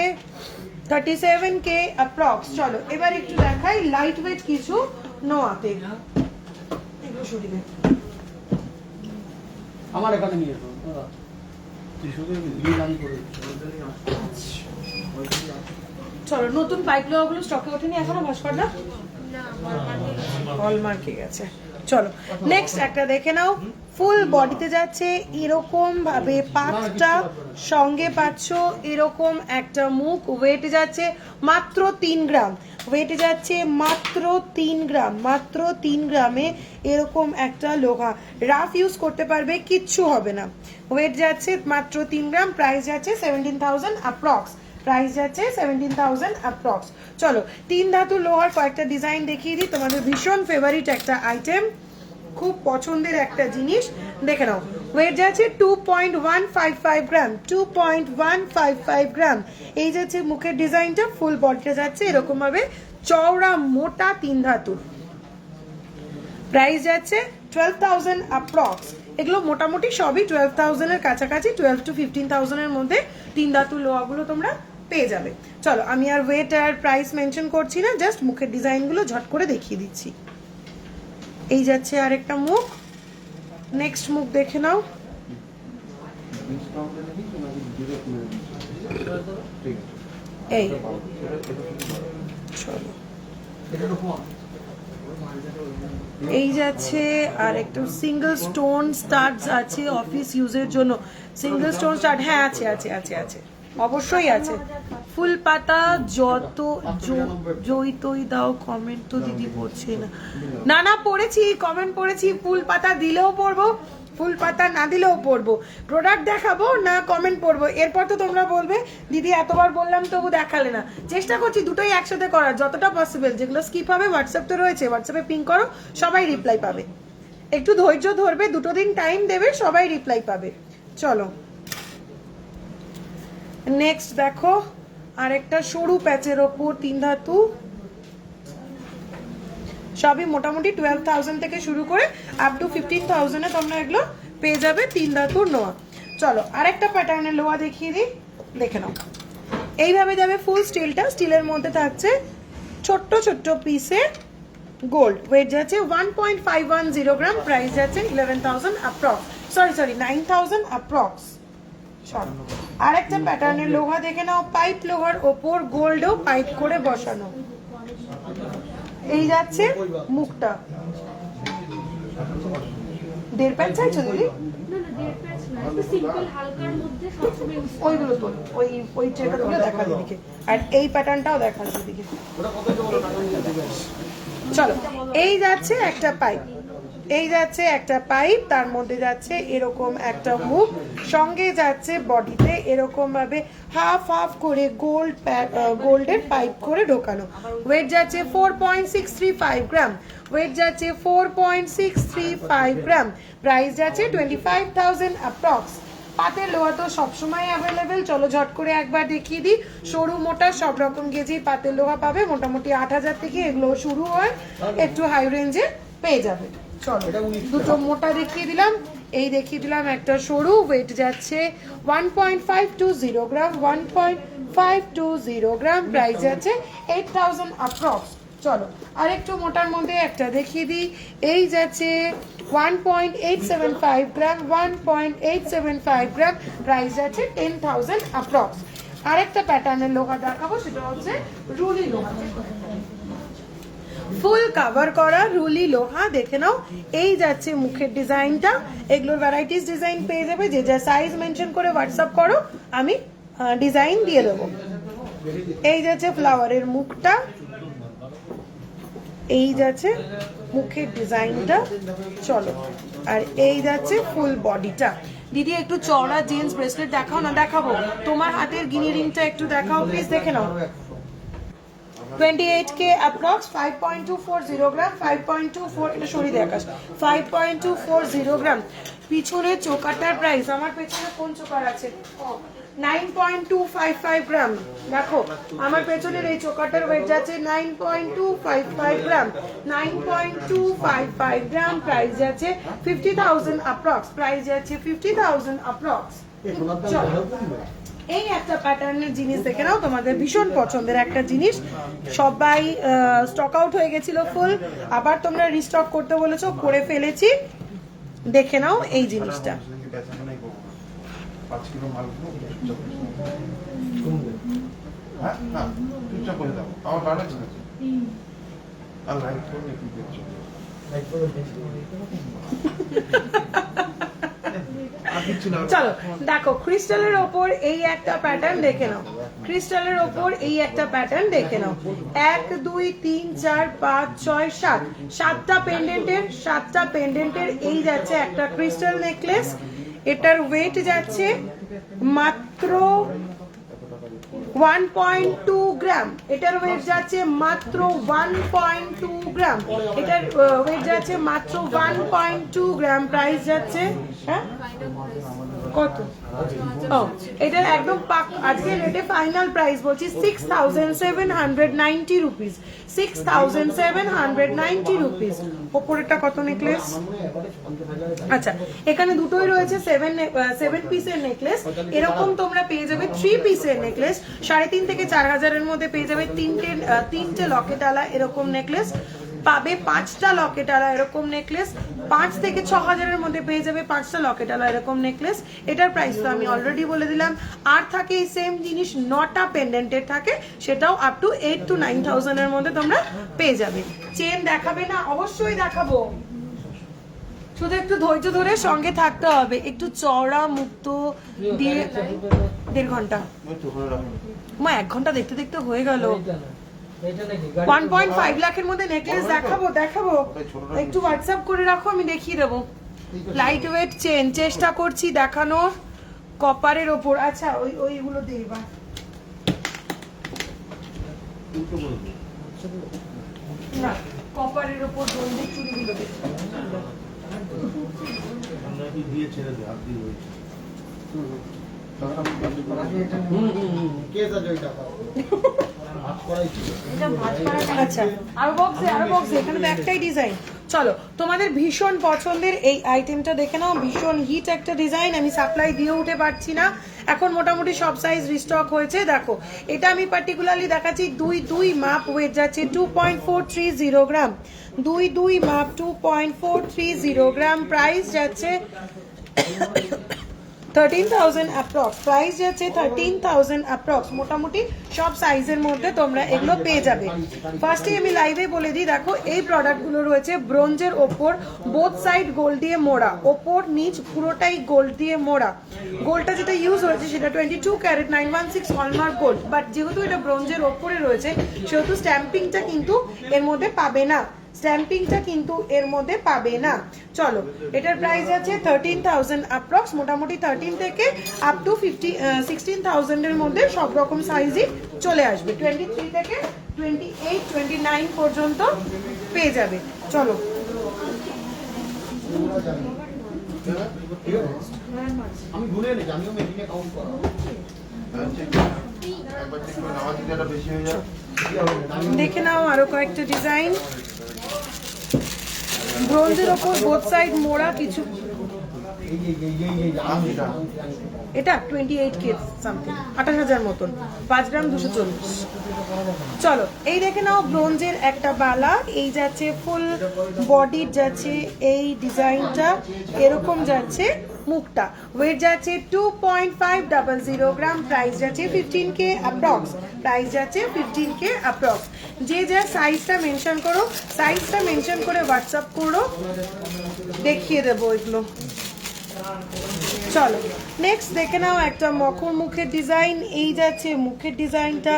37K অ্যাপ্রক্স। চলো এবার একটু দেখাই লাইট ওয়েট কিছু নোয়াতে। আমার এখানে নিয়ে এসো দাদা। চলো নতুন পাইপ লোহাগুলো স্টকে ওঠেনি এখনো ভাস্কর না? হলমার্কে গেছে। চলো নেক্সট একটা দেখে নাও। ফুল বডিতে যাচ্ছে এরকম ভাবে পাঁচটা, সঙ্গে পাচ্ছ এরকম একটা মুখ। ওয়েট যাচ্ছে মাত্র 3 গ্রাম, ওয়েট যাচ্ছে মাত্র 3 গ্রাম, মাত্র 3 গ্রামে এরকম একটা লোহা রাফ ইউজ করতে পারবে, কিচ্ছু হবে না। ওয়েট যাচ্ছে মাত্র 3 গ্রাম, প্রাইস যাচ্ছে 17,000 অ্যাপ্রক্স, প্রাইস যাচ্ছে 17,000 অ্যাপ্রক্স। চলো 3 ধাতু লোহার কয়েকটা ডিজাইন দেখিয়ে দিই, তোমাদের ভীষণ ফেভারিট একটা আইটেম, খুব পছন্দের একটা জিনিস দেখে নাও। ওয়েট যাচ্ছে 2.155 গ্রাম, 2.155 গ্রাম। এই যাচ্ছে মুখের ডিজাইনটা, ফুল বডিটা যাচ্ছে এরকম ভাবে চওড়া মোটা 3 ধাতুর, প্রাইস যাচ্ছে 12,000 অ্যাপ্রক্স। এগুলো মোটামুটি সবই 12,000 এর কাছাকাছি, 12 to 15,000 এর মধ্যে 3 ধাতুর লোহাগুলো তোমরা পেয়ে যাবে। চলো আমি আর ওয়েট আর প্রাইস মেনশন করছি না, জাস্ট মুখের ডিজাইনগুলো ঝট করে দেখিয়ে দিচ্ছি। এই যাচ্ছে আরেকটা মুখ, নেক্সট মুখ দেখে নাও। এই চলো এই যাচ্ছে আর একটা সিঙ্গেল স্টোন স্টাডস আছে অফিস ইউজের জন্য। সিঙ্গেল স্টোন স্টাড, হ্যাঁ আছে আছে আছে আছে, অবশ্যই আছে। ফুল পাতা যত জয়তই দাও, কমেন্ট তো দিদি পড়ছে না। না না পড়েছি, কমেন্ট পড়েছি, ফুল পাতা দিলেও পড়বো, ফুল পাতা না দিলেও পড়বো। প্রোডাক্ট দেখাবো না কমেন্ট পড়বো, এরপর তো তোমরা বলবে দিদি এতবার বললাম তবু দেখালে না। চেষ্টা করছি দুটোই একসাথে করার যতটা পসিবল। যেগুলো স্কিপ হবে হোয়াটসঅ্যাপ তো রয়েছে, হোয়াটসঅ্যাপে পিং করো, সবাই রিপ্লাই পাবে। একটু ধৈর্য ধরবে, 2 দিন টাইম দেবে, সবাই রিপ্লাই পাবে। চলো নেক্সট দেখো আরেকটা সরু প্যাচের ওপর 3 ধাতু, সবই মোটামুটি 12,000 থেকে শুরু করে আপ টু 15,000 এ তোমরা এগুলো পেয়ে যাবে 3 ধাতুর নোয়া। চলো আরেকটা প্যাটার্নের লোহা দেখিয়ে দিই, দেখে নাও। এইভাবে যাবে ফুল স্টিলটা, স্টিলের মধ্যে থাকছে ছোট্ট ছোট্ট পিসে গোল্ড। ওয়েট যাচ্ছে 1.510 গ্রাম, প্রাইস যাচ্ছে 11,000 অ্যাপ্রক্স, সরি 9,000 অ্যাপ্রক্স। আরেকটা প্যাটার্নের লোহা দেখে নাও, পাইপ লোহার ওপর গোল্ডও পাইপ করে বসানো। এই যাচ্ছে মুখটা, 1.5 প্যাচ চাইছো দিদি? ওইগুলো তো ওই ট্রেটা তুলে দেখা দিদিকে, আর এই প্যাটার্নটাও দেখা দিদিকে। চলো এই যাচ্ছে একটা পাইপ, এই যাচ্ছে একটা পাইপ, তার মধ্যে যাচ্ছে এরকম একটা মুখ, সঙ্গে যাচ্ছে বডিতে এরকম ভাবে হাফ হাফ করে গোল্ডের পাইপ করে ঢোকানো। ওয়েট যাচ্ছে 4.635 গ্রাম, ওয়েট যাচ্ছে 4.635 গ্রাম, প্রাইস যাচ্ছে 25,000 অ্যাপ্রক্স। পাতের লোহা তো সবসময় অ্যাভেলেবেল, চলো ঝট করে একবার দেখিয়ে দিই। সরু মোটা সব রকম গেজেই পাতের লোহা পাবে, মোটামুটি 8,000 থেকে এগুলো শুরু হয়, একটু হাই রেঞ্জে পেয়ে যাবে। চলো দুটো মোটা দেখিয়ে দিলাম, এই দেখিয়ে দিলাম একটা সরু, ওয়েট যাচ্ছে 1.520 গ্রাম, 1.520 গ্রাম, প্রাইস যাচ্ছে 8000 অ্যাপ্রক্স। চলো আরেকটু মোটার মধ্যে একটা দেখিয়ে দিই, এই যাচ্ছে 1.875 গ্রাম, 1.875 গ্রাম, প্রাইস যাচ্ছে 10,000 অ্যাপ্রক্স। আরেকটা প্যাটার্নের লোহা দেখাবো, সেটা হচ্ছে রুলি লোহা, ফুল কভার করা রুলি লোহা। দেখে নাও, এই যাচ্ছে মুখের ডিজাইনটা, এগুলোর ভ্যারাইটিস ডিজাইন পেয়ে যাবে, যে যা সাইজ মেনশন করে হোয়াটসঅ্যাপ করো, আমি ডিজাইন দিয়ে দেবো। এই যাচ্ছে ফ্লাওয়ারের মুখটা, এই যাচ্ছে মুখের ডিজাইনটা, চলো আর এই যাচ্ছে ফুল বডিটা। দিদি একটু চওড়া জেন্টস ব্রেসলেট দেখাও না। দেখাবো, তোমার হাতের গিনি রিংটা একটু দেখাও প্লিজ, দেখে নাও। 28K অ্যাপ্রক্স, 5.240 গ্রাম, 5.24, এটা সরিয়ে দিয়ে আকাশ, 5.240 গ্রাম। পিছনে চোকাটার প্রাইস, আমার পেছনে কোন চোকার আছে, 9.255 গ্রাম। দেখো আমার পেছনের এই চোকাটার ওয়েট যাচ্ছে 9.255 গ্রাম, 9.255 গ্রাম, প্রাইস যাচ্ছে 50,000 অ্যাপ্রক্স, প্রাইস যাচ্ছে 50,000 অ্যাপ্রক্স। এই একটা প্যাটার্নের জিনিস দেখে নাও, তোমাদের ভীষণ পছন্দের একটা জিনিস, সবাই স্টক আউট হয়ে গেছিল ফুল, আবার তোমরা রিস্টক করতে বলেছো, করে ফেলেছি। দেখে নাও এই জিনিসটা, 5 কিলো মাল হ্যাঁ না চুপচাপ করে দাও, আমার ভালো লাগছে আর লাইট করলে কি দেখছো চলো দেখো ক্রিস্টালের ওপর এই একটা প্যাটার্ন দেখে নাও, ক্রিস্টালের ওপর এই একটা প্যাটার্ন দেখে নাও, 1 2 3 4 5 6 7, 7টা পেন্ডেন্টের এই যাচ্ছে একটা ক্রিস্টাল নেকলেস। এটার ওয়েট যাচ্ছে মাত্র 1.2 গ্রাম, এটার ওয়েট যাচ্ছে মাত্র 1.2 গ্রাম, এটার ওয়েট যাচ্ছে মাত্র 1.2 গ্রাম, প্রাইস যাচ্ছে হ্যাঁ কত, ও এটার একদম আজকে রেটে ফাইনাল প্রাইস বলছি 6,790 রুপিস, 6,790 রুপিস। ওপরেরটা কত নেকলেস, আচ্ছা এখানে দুটোই রয়েছে 7 পিসের নেকলেস, এরকম তোমরা পেয়ে যাবে 3 পিসের নেকলেস 3,500 থেকে 4,000 মধ্যে পেয়ে যাবে, তিনটে লকেটালা এরকম নেকলেস পাবে, 5টা লকেটালা এরকম নেকলেস 5 থেকে 6,000 মধ্যে পেয়ে যাবে, 5টা লকেটালা এরকম নেকলেস। এটার প্রাইস তো আমি অলরেডি বলে দিলাম। আর থাকে এই সেম জিনিস 9টা পেন্ডেন্টের থাকে, সেটাও আপ টু 8 to 9,000 মধ্যে তোমরা পেয়ে যাবে। চেন দেখাবে না, অবশ্যই দেখাবো, শুধু একটু ধৈর্য ধরে সঙ্গে থাকতে হবে, একটু চওড়া মুক্ত দিয়ে 1.5 ঘন্টা, 1 ঘন্টা দেখতে দেখতে হয়ে গেল। 1.5 লাখের মধ্যে নেকলেস দেখাবো, একটু হোয়াটসঅ্যাপ করে রাখো, আমি দেখিয়ে দেবো। লাইট ওয়েট চেন চেষ্টা করছি দেখানোর, কপারের ওপর, আচ্ছা ওইগুলো দেবা না, কপারের ওপর বন্দুক চুড়িগুলো দেখি দিয়ে ছেড়ে দে, হাত দিয়ে রয়েছে। আচ্ছা আরো বক্সে এখানে তো একটাই ডিজাইন। চলো তোমাদের ভীষণ পছন্দের এই আইটেমটা দেখে নাও, ভীষণ হিট একটা ডিজাইন, আমি সাপ্লাই দিয়ে উঠে পারছি না, এখন মোটামুটি সব সাইজ রিস্টক হয়েছে। দেখো এটা আমি পার্টিকুলারলি দেখাচ্ছি 2 মাপ, ওয়েট যাচ্ছে 2.430 গ্রাম, 2 মাপ 2.430 গ্রাম, প্রাইস যাচ্ছে 13,000 অ্যাপ্রক্স, প্রাইস যাচ্ছে 13,000 অ্যাপ্রক্স। মোটামুটি সব সাইজের মধ্যে তোমরা এগুলো পেয়ে যাবে। ফার্স্টে আমি লাইভে বলে দিই, দেখো এই প্রোডাক্টগুলো রয়েছে ব্রোঞ্জের ওপর, বোথ সাইড গোল্ড দিয়ে মোড়া, ওপর নিচ পুরোটাই গোল্ড দিয়ে মোড়া। গোল্ডটা যেটা ইউজ হয়েছে সেটা 22 ক্যারেট 916 হলমার্ক গোল্ড, বাট যেহেতু এটা ব্রোঞ্জের ওপরে রয়েছে সেহেতু স্ট্যাম্পিংটা কিন্তু এর মধ্যে পাবে না, স্ট্যাম্পিংটা কিন্তু এর মধ্যে পাবে না। চলো এটার প্রাইস আছে 13,000 অ্যাপ্রক্স, মোটামুটি 13 থেকে আপ টু 16,000 এর মধ্যে সব রকম সাইজই চলে আসবে, 23 থেকে 28 29 পর্যন্ত পেয়ে যাবে। চলো আমি ভুলে গেছি, আমিও মেকিংয়ে কাউন্ট করা। একবার চেক করে নামাজ দিতে বেশি হয়ে যায়। দেখে নাও আরো কয়েকটা ডিজাইন, ব্রোঞ্জের ওপর বোথ সাইড মোড়া কিছু, এটা 28K সামথিং, 28,000 মতন, 5 গ্রাম 240। চলো এই দেখে নাও ব্রোঞ্জের একটা বালা, এই যাচ্ছে ফুল বডির যাচ্ছে এই ডিজাইনটা, এরকম যাচ্ছে মুখটা, ওয়েট যাচ্ছে 2.500 গ্রাম, প্রাইস যাচ্ছে 15K অ্যাপ্রক্স, প্রাইস যাচ্ছে 15K অ্যাপ্রক্স। যে যা সাইজটা মেনশন করো, সাইজটা মেনশন করে হোয়াটসঅ্যাপ করো, দেখিয়ে দেবো এগুলো। চলো নেক্সট দেখে নাও একটা মকর মুখের ডিজাইন, এই যাচ্ছে মুখের ডিজাইনটা,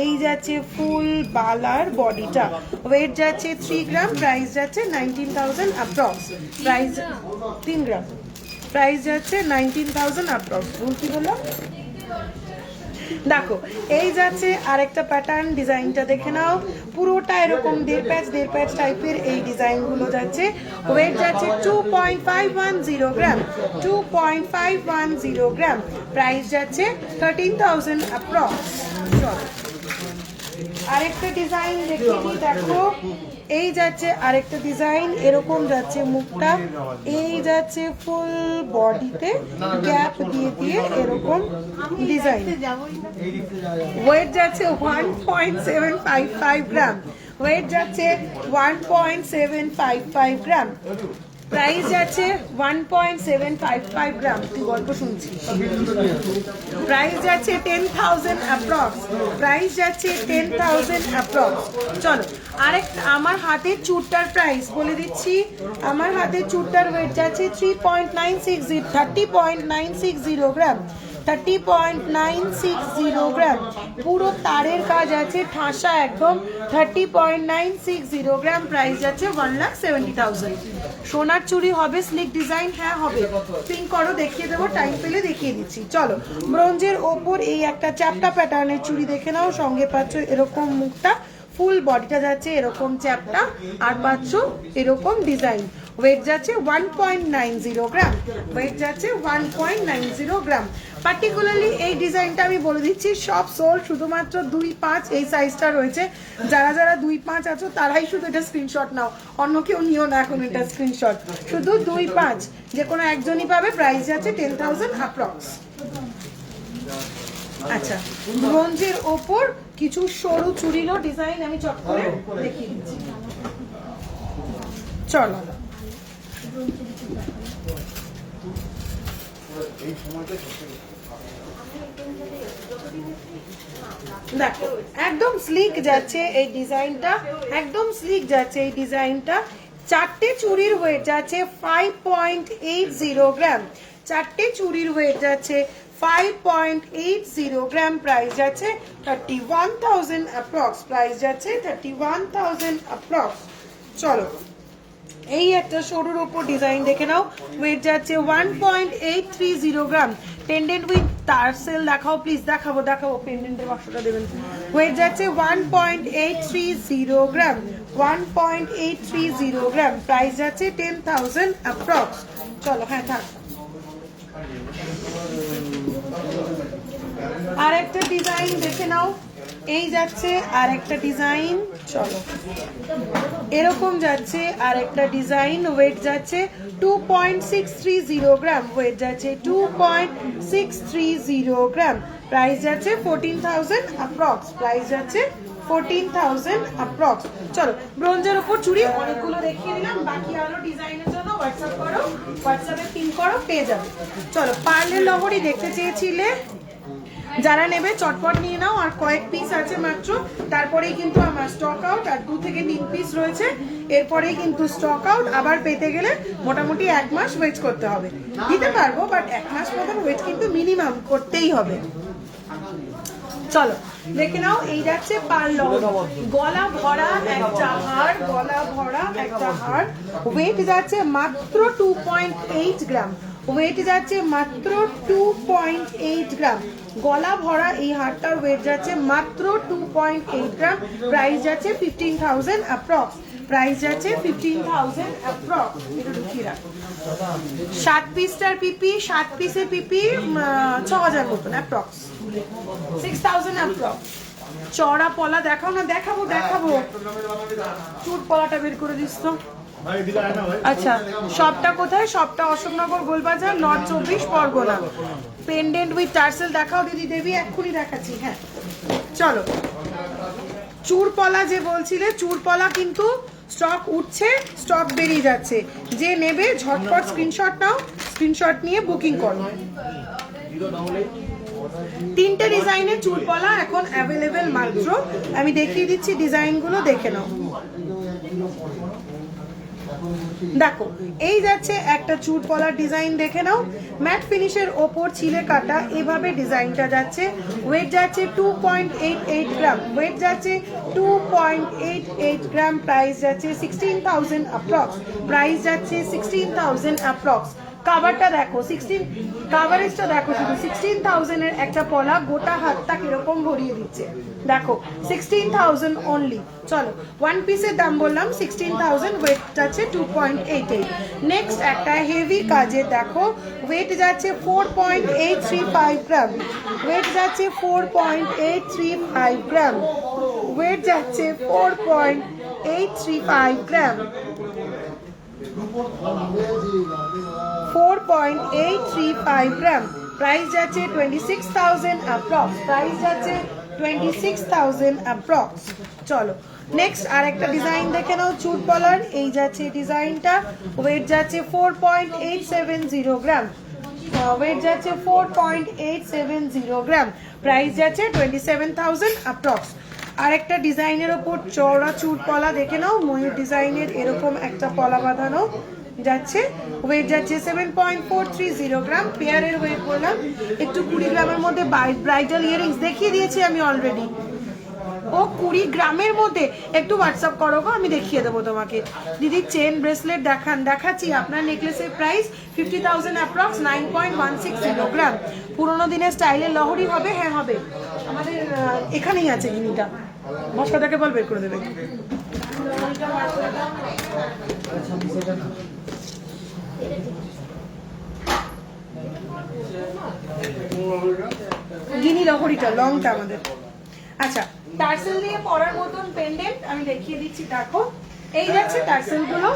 এই যাচ্ছে ফুল বালার বডিটা, ওয়েট যাচ্ছে 3 গ্রাম, প্রাইস যাচ্ছে 19,000 অ্যাপ্রক্স, প্রাইস 3 গ্রাম, প্রাইস যাচ্ছে 19,000 অ্যাপ্রক্স। ভুল কি বললাম? দেখো এই যাচ্ছে আরেকটা প্যাটার্ন, ডিজাইনটা দেখে নাও, পুরোটা এরকম দেড় প্যাচ টাইপের এই ডিজাইনগুলো যাচ্ছে, ওয়েট যাচ্ছে 2.510 গ্রাম, 2.510 গ্রাম, প্রাইস যাচ্ছে 13,000 অ্যাপ্রক্স। আরেকটা ডিজাইন দেখিয়ে দিই, দেখো এই যাচ্ছে আরেকটা ডিজাইন, এরকম যাচ্ছে মুখটা, এই যাচ্ছে ফুল বডিতে গ্যাপ দিয়ে দিয়ে এরকম ডিজাইন, ওয়েট যাচ্ছে 1.755 গ্রাম, ওয়েট যাচ্ছে 1.755 গ্রাম, প্রাইস যাচ্ছে 1.755 গ্রাম, তুই গল্প শুনছিস, প্রাইস যাচ্ছে 10,000 অ্যাপ্রক্স, প্রাইস যাচ্ছে 10,000 অ্যাপ্রক্স। চলো আরেকটা, আমার হাতের চুড়টার প্রাইস বলে দিচ্ছি, আমার হাতের চুড়টার ওয়েট যাচ্ছে 30.960 গ্রাম, 30.960 গ্রাম, পুরো তারের কাজ আছে, ঠাসা একদম, 30.960 গ্রাম, প্রাইস যাচ্ছে 1,70,000। সোনার চুড়ি হবে, স্লিক ডিজাইন, হ্যাঁ হবে, পিন করো, দেখিয়ে দেবো, টাইম পেলে দেখিয়ে দিচ্ছি। চলো ব্রোঞ্জের ওপর এই একটা চ্যাপ্টা প্যাটার্নের চুড়ি দেখে নাও, সঙ্গে পাচ্ছ এরকম মুখটা, ফুল বডিটা যাচ্ছে এরকম চ্যাপ্টা, আর পাচ্ছ এরকম ডিজাইন, ওয়েট যাচ্ছে 1.90 গ্রাম, ওয়েট যাচ্ছে 1.90 গ্রাম। পার্টিকুলারলি এই ডিজাইনটা আমি বলে দিচ্ছি, সব সোল্ড, শুধুমাত্র 2.5 এই সাইজটা রয়েছে, যারা যারা 2.5 আছো তারাই শুধু এটা স্ক্রিনশট নাও, অন্য কেউ নিও না এখন এটা স্ক্রিনশট, শুধু 2.5 যে কোনো একজনই পাবে, প্রাইস যাচ্ছে 10,000 অ্যাপ্রক্স। আচ্ছা ব্রোঞ্জের ওপর কিছু সরু চুড়িরও ডিজাইন আমি চট করে দেখিয়ে দিচ্ছি, চলো দেখো একদম স্লিক যাচ্ছে এই ডিজাইনটা, একদম স্লিক যাচ্ছে এই ডিজাইনটা, চারটে চুড়ির ওয়েট যাচ্ছে 5.80 গ্রাম, চারটে চুড়ির ওয়েট যাচ্ছে 5.80 গ্রাম, প্রাইস যাচ্ছে 31,000 অ্যাপ্রক্স, প্রাইস যাচ্ছে 31,000 অ্যাপ্রক্স। চলো এই একটা সরুর ওপর ডিজাইন দেখে নাও, ওয়েট যাচ্ছে 1.830 গ্রাম, পেন্ডেন্ট উইথ টার্সেল দেখাও প্লিজ, দেখাবো পেন্ডেন্টের বাক্সটা দেবেন, ওয়েট যাচ্ছে 1.830 গ্রাম, 1.830 গ্রাম, প্রাইস যাচ্ছে 10,000 অ্যাপ্রক্স। চলো হ্যাঁ থাক। আর একটা ডিজাইন দেখে নাও, এই যাচ্ছে আর একটা ডিজাইন, চলো এরকম যাচ্ছে আর একটা ডিজাইন, ওয়েট যাচ্ছে 2.630 গ্রাম, ওয়েট যাচ্ছে 2.630 গ্রাম, প্রাইস যাচ্ছে 14,000 অ্যাপ্রক্স, প্রাইস যাচ্ছে 14,000 অ্যাপ্রক্স। চলো ব্রোঞ্জের উপর চুড়ি অনেকগুলো দেখিয়ে দিলাম, বাকি আরো ডিজাইনের জন্য হোয়াটসঅ্যাপ করো, হোয়াটসঅ্যাপে পিন করো, পেয়ে যাবে। চলো পার্লের লহরি দেখতে চেয়েছিলে, যারা নেবে চটপট নিয়ে নাও, আর কয়েক পিস আছে মাত্র, তারপরেই কিন্তু আমার স্টক আউট, আর 2 থেকে 3 পিস রয়েছে, এরপরেই কিন্তু স্টক আউট, আবার পেতে গেলে মোটামুটি 1 মাস ওয়েট করতে হবে, দিতে পারবো বাট 1 মাস মতন ওয়েট কিন্তু মিনিমাম করতেই হবে। চলো দেখে নাও, এই যাচ্ছে পার্ল, গলা ভরা একটা হার, গলা ভরা একটা হার, ওয়েট যাচ্ছে মাত্র 2.8 গ্রাম, ওয়েট যাচ্ছে মাত্র 2.8 গ্রাম, গলা ভরা এই হারটার ওয়েট যাচ্ছে মাত্র 2.8 গ্রাম, প্রাইস যাচ্ছে 15,000 অ্যাপ্রক্স, প্রাইস যাচ্ছে 15,000 অ্যাপ্রক্স। এটা ঢুকিয়ে রাখো, 7 পিসটার পিপি, 7 পিসের পিপি 6,000 মতন অ্যাপ্রক্স, 6,000 অ্যাপ্রক্স। চড়া পলা দেখাও না, দেখাবো চুট পলাটা বের করে দিস তো, ভাই এদিকে আয় না ভাই। আচ্ছা, শপটা কোথায়? শপটা Ashoknagar Golbazar, north 24 Pargana. Pendant with tassel দেখাও দিদি দেবী, এক্ষুনি দেখাচ্ছি। হ্যাঁ চলো, চুরপলা যে বলছিলে, চুরপলা কিন্তু স্টক উঠছে, স্টক বেরিয়ে যাচ্ছে। যে নেবে ঝটপট স্ক্রিনশট নাও, স্ক্রিনশট নিয়ে বুকিং করো। 3টে ডিজাইনের চুরপলা এখন অ্যাভেলেবেল মাত্র। আমি দেখিয়ে দিচ্ছি ডিজাইনগুলো, দেখে নাও। দেখো এই যাচ্ছে একটা চুরপলার ডিজাইন, দেখে নাও। ম্যাট ফিনিশের ওপর ছিলে কাটা এভাবে ডিজাইনটা যাচ্ছে। ওয়েট যাচ্ছে 2.88 গ্রাম, ওয়েট যাচ্ছে 2.88 গ্রাম। প্রাইস যাচ্ছে 16,000 অ্যাপ্রক্স, প্রাইস যাচ্ছে 16,000 অ্যাপ্রক্স। কাভারটা দেখো, 16 কাভারেজটা দেখো, শুধু 16,000 এর একটা পলা গোটা হাতটা কিরকম ভরিয়ে দিচ্ছে। দেখো 16,000 অনলি। চলো, ওয়ান পিসের দাম বললাম 16,000, ওয়েট যাচ্ছে 2.88। নেক্সট একটা হেভি কাজের দেখো, ওয়েট যাচ্ছে 4.835 গ্রাম, ওয়েট যাচ্ছে 4.835 গ্রাম, ওয়েট যাচ্ছে 4.835 গ্রাম, 4.835 গ্রাম। প্রাইস যাচ্ছে 26,000 অ্যাপ্রক্স, প্রাইস যাচ্ছে 26,000 অ্যাপ্রক্স। চলো নেক্সট আর একটা ডিজাইন দেখে নাও চুরপলার। এই যাচ্ছে ডিজাইনটা, ওয়েট যাচ্ছে 4.870 গ্রাম, ওয়েট যাচ্ছে 4.870 গ্রাম। প্রাইস যাচ্ছে 27,000 অ্যাপ্রক্স। আর একটা ডিজাইনের ওপর চওড়া চুরপলা দেখে নাও, ময়ূর ডিজাইনের এরকম একটা পলা বাঁধানো যাচ্ছে। ওয়েট যাচ্ছে 7.430 গ্রাম। পেয়ারের ওয়েট বললাম একটু 20 গ্রামের মধ্যে। ব্রাইডাল ইয়ারিংস দেখিয়ে দিয়েছি আমি অলরেডি। ও 20 গ্রামের মধ্যে, একটু হোয়াটসঅ্যাপ করো গো, আমি দেখিয়ে দেবো তোমাকে। দিদি চেন ব্রেসলেট দেখাচ্ছি। আপনার নেকলেসের প্রাইস 50,000 অ্যাপ্রক্স, 9.160 গ্রাম। পুরোনো দিনের স্টাইলের লহরি হবে, হ্যাঁ হবে। আমাদের এখানেই আছে গিনিটা, মশলাটাকে বল বের করে দেবে। গিনি লহরিটা লংটা আমাদের। আচ্ছা, টার্সেল দিয়ে পরার মতন পেন্ডেন্ট আমি দেখিয়ে দিচ্ছি। দেখো এই যাচ্ছে টার্সেল গুলো।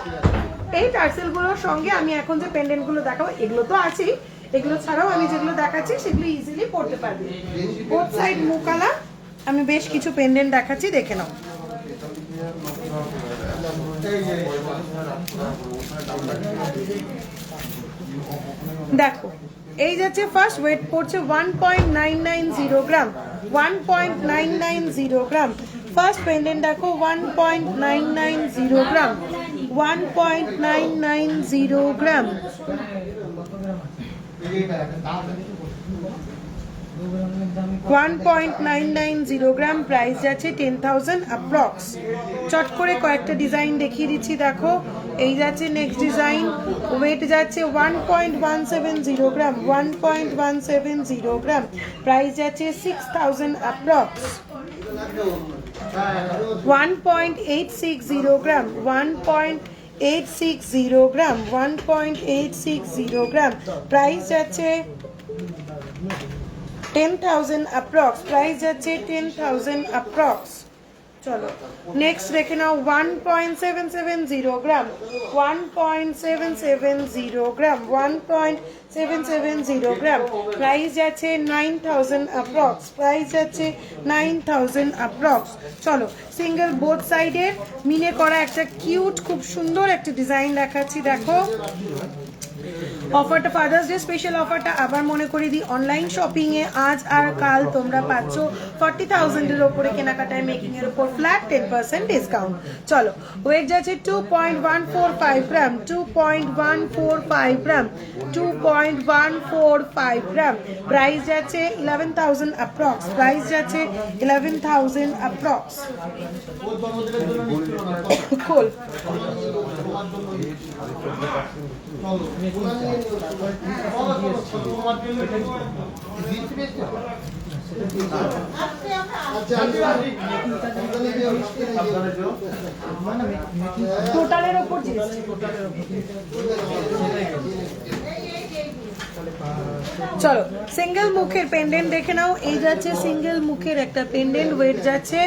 এই টার্সেল গুলোর সঙ্গে আমি এখন যে পেন্ডেন্ট গুলো দেখাবো, এগুলো তো আছেই, এগুলো ছাড়াও আমি যেগুলো দেখাচ্ছি সেগুলো ইজিলি পড়তে পারবে। বোথ সাইড মুকালা আমি বেশ কিছু পেন্ডেন্ট দেখাচ্ছি, দেখে নাও। দেখো এই যাচ্ছে ফার্স্ট, ওয়েট পড়ছে 1.990 গ্রাম, 1.990 গ্রাম। ফার্স্ট পেন্ডেন্ট দেখো 1.990 গ্রাম, 1.990 গ্রাম। $1.990 গ্রাম। প্রাইস যাচ্ছে 10,000 অ্যাপ্রক্স। চট করে কয়েকটা ডিজাইন দেখিয়ে দিচ্ছি। দেখো এই যাচ্ছে নেক্সট ডিজাইন, ওয়েট যাচ্ছে 1.170 গ্রাম, 1.170 গ্রাম। প্রাইস যাচ্ছে 6,000 অ্যাপ্রক্স। 1.860 গ্রাম, 1.860 গ্রাম, 1.860 গ্রাম। প্রাইস যাচ্ছে 10,000 অ্যাপ্রক্স, প্রাইস যাচ্ছে 10,000 অ্যাপ্রক্স। চলো নেক্সট দেখে নাও 1.770 গ্রাম, 1.770 গ্রাম, 1.770 গ্রাম। প্রাইস যাচ্ছে 9,000 অ্যাপ্রক্স, প্রাইস যাচ্ছে 9,000 অ্যাপ্রক্স। চলো সিঙ্গেল বোথ সাইডের মিনে করা একটা কিউট খুব সুন্দর একটা ডিজাইন দেখাচ্ছি। দেখো অফারটা ফাদার্স ডে স্পেশাল অফারটা আবার মনে করে দিই, অনলাইন শপিং এ আজ আর কাল তোমরা পাচ্ছ 40,000 এর উপরে কেনাকাটায় মেকিং এর উপর ফ্ল্যাট 10% ডিসকাউন্ট। চলো ওয়েট যাচ্ছে 2.145 গ্রাম, 2.145 গ্রাম, 2.145 গ্রাম। প্রাইস যাচ্ছে 11,000 অ্যাপ্রক্স, প্রাইস যাচ্ছে 11,000 অ্যাপ্রক্স। খোল টোটালের ওপর চলো সিঙ্গেল মুখের পেন্ডেন্ট দেখে নাও। এই যাচ্ছে সিঙ্গেল মুখের একটা পেন্ডেন্ট, ওয়েট যাচ্ছে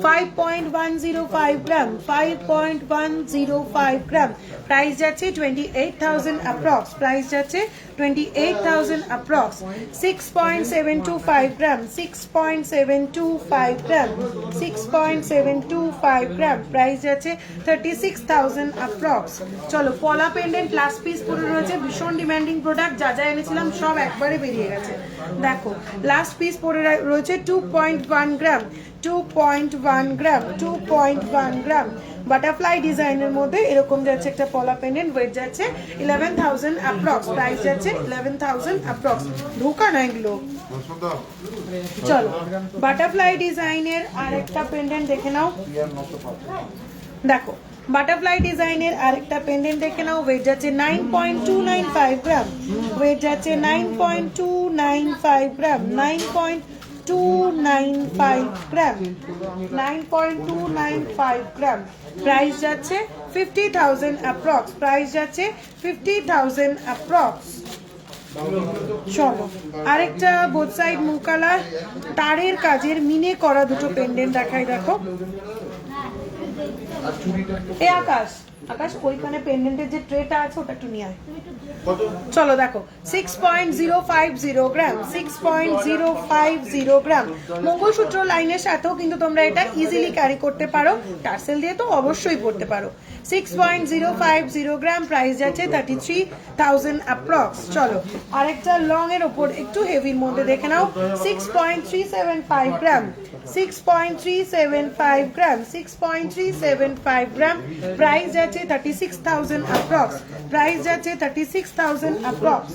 5.105 গ্রাম, 5.105 গ্রাম। প্রাইস যাচ্ছে 28,000 অ্যাপ্রক্স, প্রাইস যাচ্ছে 28,000 অ্যাপ্রক্স। 6.725 গ্রাম, 6.725 গ্রাম, 6.725 গ্রাম। প্রাইস যাচ্ছে 36,000 অ্যাপ্রক্স। চলো পলা পেন্ডেন্ট লাস্ট পিস পরে রয়েছে, ভীষণ ডিমান্ডিং প্রোডাক্ট, যা যা এনেছিলাম সব একবারে বেরিয়ে গেছে। দেখো লাস্ট পিস পরে রয়েছে 2.1 গ্রাম, 2.1 গ্রাম, 2.1 গ্রাম। বাটারফ্লাই ডিজাইনের মধ্যে এরকম যাচ্ছে একটা পলা পেন্ডেন্ট, ওয়েট যাচ্ছে 11,000 অ্যাপ্রক্স, প্রাইস যাচ্ছে 11,000 অ্যাপ্রক্স। ধোকা না এগুলো। চলো বাটারফ্লাই ডিজাইনের আরেকটা পেন্ডেন্ট দেখে নাও। দেখো বাটারফ্লাই ডিজাইনের আরেকটা পেন্ডেন্ট দেখে নাও, ওয়েট যাচ্ছে 9.295 গ্রাম, ওয়েট যাচ্ছে 9.295 গ্রাম, 9.295 গ্রাম, 9.295 গ্রাম। প্রাইস যাচ্ছে 50,000 অ্যাপ্রক্স, প্রাইস যাচ্ছে 50,000 অ্যাপ্রক্স। চলো আরেকটা বোথ সাইড মুকালার তারের কাজের মিনে করা দুটো পেন্ডেন্ট দেখাই। দেখো এ আকাশ, আকাশ ওইখানে পেন্ডেন্টের যে ট্রেটা আছে ওটা একটু নিয়ে আয়। চলো দেখো 6.050 গ্রাম, 6.050 গ্রাম। মঙ্গলসূত্র লাইনের সাথেও কিন্তু তোমরা এটা ইজিলি ক্যারি করতে পারো, টার্সেল দিয়ে তো অবশ্যই পড়তে পারো। 6.050 গ্রাম, প্রাইস যাচ্ছে 33,000 অ্যাপ্রক্স। চলো আরেকটা লং এর ওপর একটু হেভির মধ্যে দেখে নাও, 6.375 গ্রাম, 6.375 গ্রাম, 6.375 গ্রাম। প্রাইস যাচ্ছে 36,000 অ্যাপ্রক্স, প্রাইস যাচ্ছে 36,000 অ্যাপ্রক্স।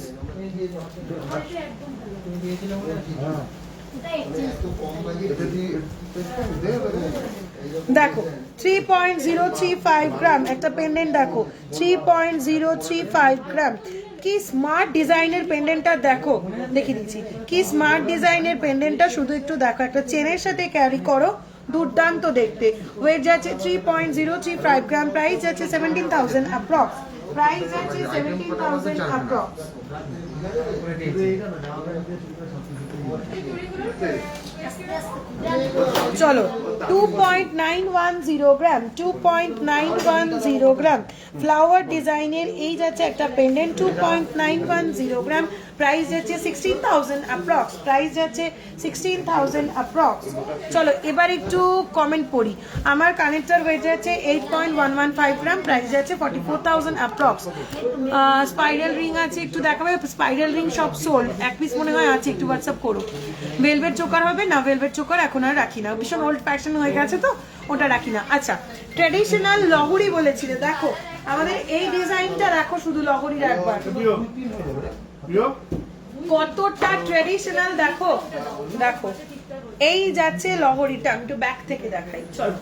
দেখো 3.035 গ্রাম একটা পেন্ডেন্ট, দেখো 3.035 গ্রাম। কি স্মার্ট ডিজাইনের পেন্ডেন্টটা দেখো, দেখিয়ে দিচ্ছি কি স্মার্ট ডিজাইনের পেন্ডেন্টটা, শুধু একটু দেখো, একটা চেনের সাথে ক্যারি করো, দুর্দান্ত দেখতে। ওয়েট যাচ্ছে 3.035 গ্রাম, প্রাইস যাচ্ছে 17,000 অ্যাপ্রক্স, প্রাইস যাচ্ছে 17,000 অ্যাপ্রক্স। চলো 2.910 গ্রাম, 2.910 গ্রাম ফ্লাওয়ার ডিজাইনের এই যাচ্ছে একটা পেন্ডেন্ট, 2.910 গ্রাম। প্রাইস যাচ্ছে 16,000 অ্যাপ্রক্স, প্রাইস যাচ্ছে 16,000 অ্যাপ্রক্স। চলো এবার একটু কমেন্ট পড়ি। আমার কানেক্টর ওয়েট যাচ্ছে 8.115 গ্রাম, প্রাইস যাচ্ছে 44,000 অ্যাপ্রক্স। স্পাইরাল রিং আছে, একটু দেখাবে স্পাইরাল রিং সব সোল্ড, এক পিস মনে হয় আছে, একটু হোয়াটসঅ্যাপ করো। ভেলভেট চোকার হবে না, ভেলভেট চোকার এখন আর রাখি না, ভীষণ ওল্ড ফ্যাশন হয়ে গেছে তো ওটা রাখি না। আচ্ছা ট্র্যাডিশনাল লহরি বলেছিলে, দেখো আমাদের এই ডিজাইনটা দেখো, শুধু লহরির একবার কতটা ট্র্যাডিশনাল দেখো। দেখো এই যাচ্ছে লহরিটা, আমি একটু ব্যাক থেকে দেখাই। চলো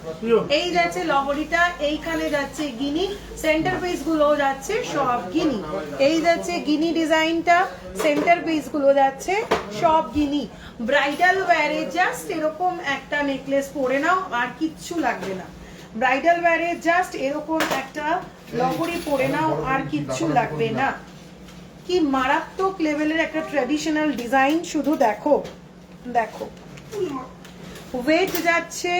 এই যাচ্ছে লহরিটা, এইখানে যাচ্ছে গিনি, সেন্টার পিস গুলো যাচ্ছে সব গিনি। এই যাচ্ছে গিনি ডিজাইনটা, সেন্টার পিস গুলো যাচ্ছে সব গিনি। ব্রাইডাল ওয়্যারে জাস্ট এরকম একটা নেকলেস পরে নাও, আর কিচ্ছু লাগবে না। ব্রাইডাল ওয়্যারে জাস্ট এরকম একটা লহরি পরে নাও, আর কিচ্ছু লাগবে না। কি মারাত্মক লেভেলের একটা ট্র্যাডিশনাল ডিজাইন, শুধু দেখো। দেখো ওয়েট যাচ্ছে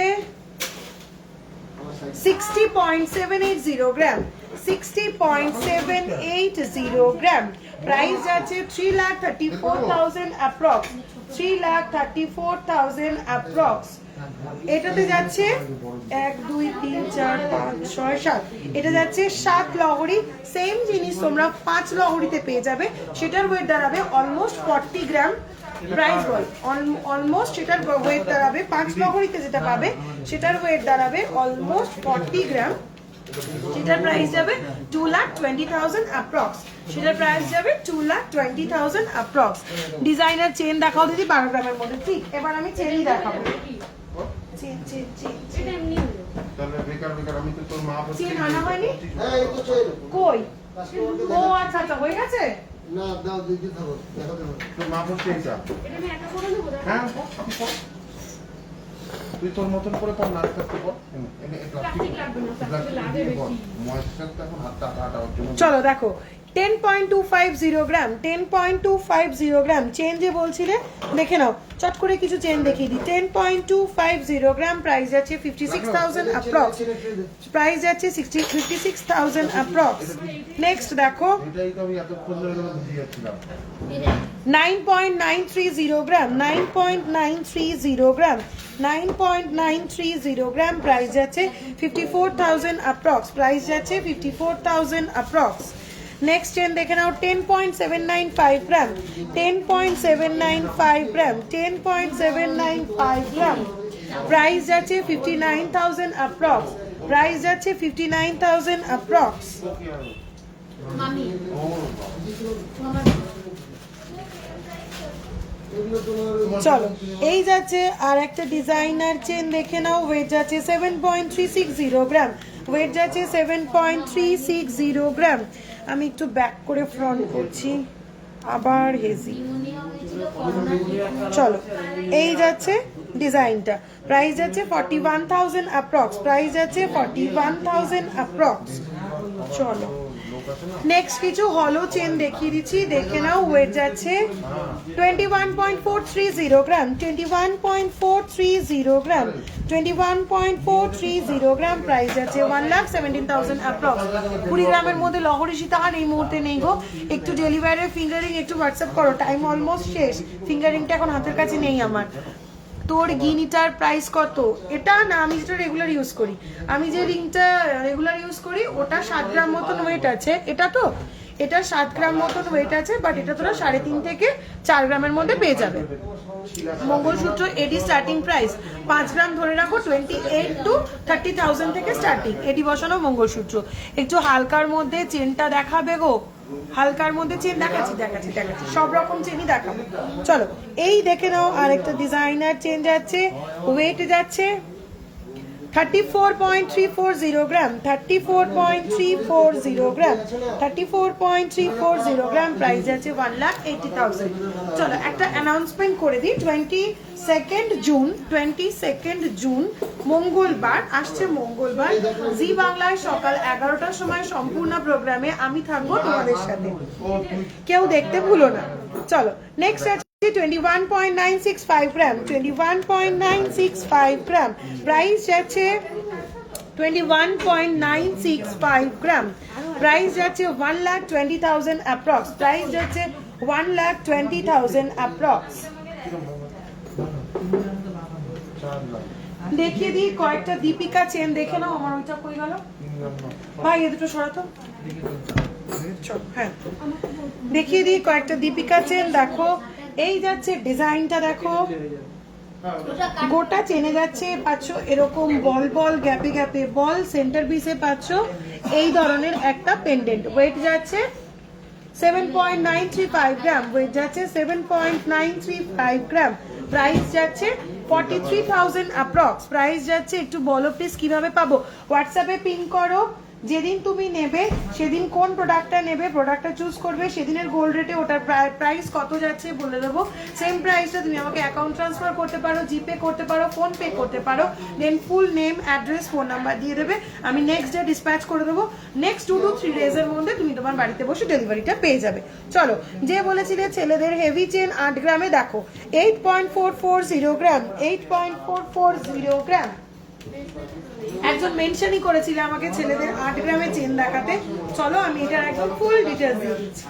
60.780 গ্রাম, 60.780 গ্রাম। প্রাইস যাচ্ছে 3,34,000 অ্যাপ্রক্স, 3,34,000 অ্যাপ্রক্স। এটাতে যাচ্ছে 1 2 3 4 5 6 7, এটা যাচ্ছে 7 লহরি। সেম জিনিস তোমরা 5 লহরিতে পেয়ে যাবে, সেটার ওয়েট দাঁড়াবে অলমোস্ট 40 গ্রাম। প্রাইস বল অলমোস্ট সেটার ওয়েট দাঁড়াবে 5 লহরিতে যেটা পাবে সেটার ওয়েট দাঁড়াবে অলমোস্ট 40 গ্রাম। সেটার প্রাইস যাবে 2,20,000 অ্যাপ্রক্স, সেটার প্রাইস যাবে 2,20,000 অ্যাপ্রক্স। ডিজাইনার চেন দেখাও দিদি 12 গ্রামের মধ্যে, ঠিক। এবার আমি চেনই দেখাবো। চেন চেন চেন চেন আনা হয়নি কই? ও আচ্ছা আচ্ছা হয়ে গেছে। না দাও দিদি থাকো, দেখো দেখো তোর মা পড়ছে এইটা, হ্যাঁ তুই তোর মতন করে পর নাচ করতে পর, ময়েশ্চার তো এখন হাতটা আটা ওর জন্য। চলো দেখো 10.250 গ্রাম 10.250 গ্রাম চেন যে বলছিলে দেখে নাও চট করে কিছু চেন দেখিয়ে দিই 10.250 গ্রাম প্রাইস যাচ্ছে 56,000 অ্যাপ্রক্স প্রাইস যাচ্ছে 56,000 অ্যাপ্রক্স নেক্সট দেখো এটাই তো আমি এতক্ষণ ধরে বুঝিয়ে যাচ্ছিলাম 9.930 গ্রাম 9.930 গ্রাম 9.930 গ্রাম প্রাইস যাচ্ছে 54,000 অ্যাপ্রক্স প্রাইস যাচ্ছে 54,000 অ্যাপ্রক্স নেক্সট চেন দেখে নাও 10.795 গ্রাম 10.795 গ্রাম 10.795 গ্রাম প্রাইস যাচ্ছে 59,000 অ্যাপ্রক্স প্রাইস যাচ্ছে 59,000 অ্যাপ্রক্স মামি চলো এই যাচ্ছে আর একটা ডিজাইনার চেন দেখে নাও ওয়েট যাচ্ছে 7.360 গ্রাম ওয়েট যাচ্ছে 7.360 গ্রাম আমি একটু ব্যাক করে ফ্রন্ট করছি আবার হেজি চলো এই যাচ্ছে ডিজাইনটা প্রাইস যাচ্ছে 41,000 অ্যাপ্রক্স প্রাইস যাচ্ছে 41,000 অ্যাপ্রক্স চলো নেক্সট কিছু হলো চেন দেখিয়ে দিচ্ছি দেখে নাও ওয়েট যাচ্ছে 21.430 গ্রাম 21.430 গ্রাম 21.430 গ্রাম প্রাইস যাচ্ছে 1,17,000 অ্যাপ্রক্স 20 গ্রামের মধ্যে লহরি সীতাহার এই মুহূর্তে নেই গো একটু ডেলিভারি ফিঙ্গারিং একটু হোয়াটসঅ্যাপ করো টাইম অলমোস্ট শেষ ফিঙ্গারিংটা এখন হাতের কাছে নেই আমার তোর গিনিটার প্রাইস কত এটা না আমি যেটা রেগুলার ইউজ করি আমি যে রিংটা রেগুলার ইউজ করি ওটা 7 গ্রাম মতন ওয়েট আছে এটা তো এটা 7 গ্রাম মতন ওয়েট আছে বাট এটা তোরা 3.5 থেকে 4 গ্রামের মধ্যে পেয়ে যাবে মঙ্গলসূত্র এডি স্টার্টিং প্রাইস 5 গ্রাম ধরে রাখো 28 to 30,000 থেকে স্টার্টিং এডি বসানো মঙ্গলসূত্র একটু হালকার মধ্যে চেনটা দেখাবে গো হালকার মধ্যে চেন দেখাচ্ছি সব রকম চেনই দেখাবো চলো এই দেখে নাও আরেকটা ডিজাইনার চেন যাচ্ছে ওয়েট যাচ্ছে 34.340 গ্রাম 34.340 গ্রাম 34.340 গ্রাম প্রাইস যাচ্ছে 1,80,000 চলো একটা অ্যানাউন্সমেন্ট করে দিই 22nd জুন মঙ্গলবার আসছে মঙ্গলবার জি বাংলায় সকাল 11টার সময় সম্পূর্ণ প্রোগ্রামে আমি থাকবো তোমাদের সাথে কেউ দেখতে ভুলো না চলো নেক্সট আছে 21.965 গ্রাম 21.965 গ্রাম প্রাইস যাচ্ছে 21.965 গ্রাম প্রাইস যাচ্ছে 1,20,000 অ্যাপ্রক্স প্রাইস যাচ্ছে 1,20,000 অ্যাপ্রক্স দেখিয়ে দিই কয়েকটা দীপিকা চেন দেখে নাও আমার ওইটা কই গেল ভাই এ দুটো সরাতো হ্যাঁ দেখিয়ে দিই কয়েকটা দীপিকা চেন দেখো এই যাচ্ছে ডিজাইনটা দেখো গোটা চেনে যাচ্ছে পাচ্ছ এরকম বল বল গ্যাপে গ্যাপে বল সেন্টার পিসে পাচ্ছ এই ধরনের একটা পেন্ডেন্ট ওয়েট যাচ্ছে 7.935 গ্রাম ওয়েট যাচ্ছে 7.935 গ্রাম প্রাইস যাচ্ছে 43,000 অ্যাপ্রক্স প্রাইস যাচ্ছে একটু বলো প্লিজ কিভাবে পাবো হোয়াটসঅ্যাপে পিং করো যেদিন তুমি নেবে সেদিন কোন প্রোডাক্টটা নেবে প্রোডাক্টটা চুজ করবে সেদিনের গোল্ড রেটে ওটার প্রাইস কত যাচ্ছে বলে দেবো সেম প্রাইসটা তুমি আমাকে অ্যাকাউন্ট ট্রান্সফার করতে পারো জিপে করতে পারো ফোন পে করতে পারো then full name address phone number দিয়ে দেবে আমি নেক্সট ডে ডিসপ্যাচ করে দেবো নেক্সট 2 to 3 ডেজের মধ্যে তুমি তোমার বাড়িতে বসে ডেলিভারিটা পেয়ে যাবে চলো যে বলেছিলে ছেলেদের হেভি চেন 8 গ্রামে দেখো 8.440 গ্রাম 8.440 গ্রাম একজন মেনশনই করেছিল আমাকে ছেলেদের 8 গ্রামের চেন দেখাতে চলো আমি এটার একদম ফুল ডিটেইলস দিয়ে দিচ্ছি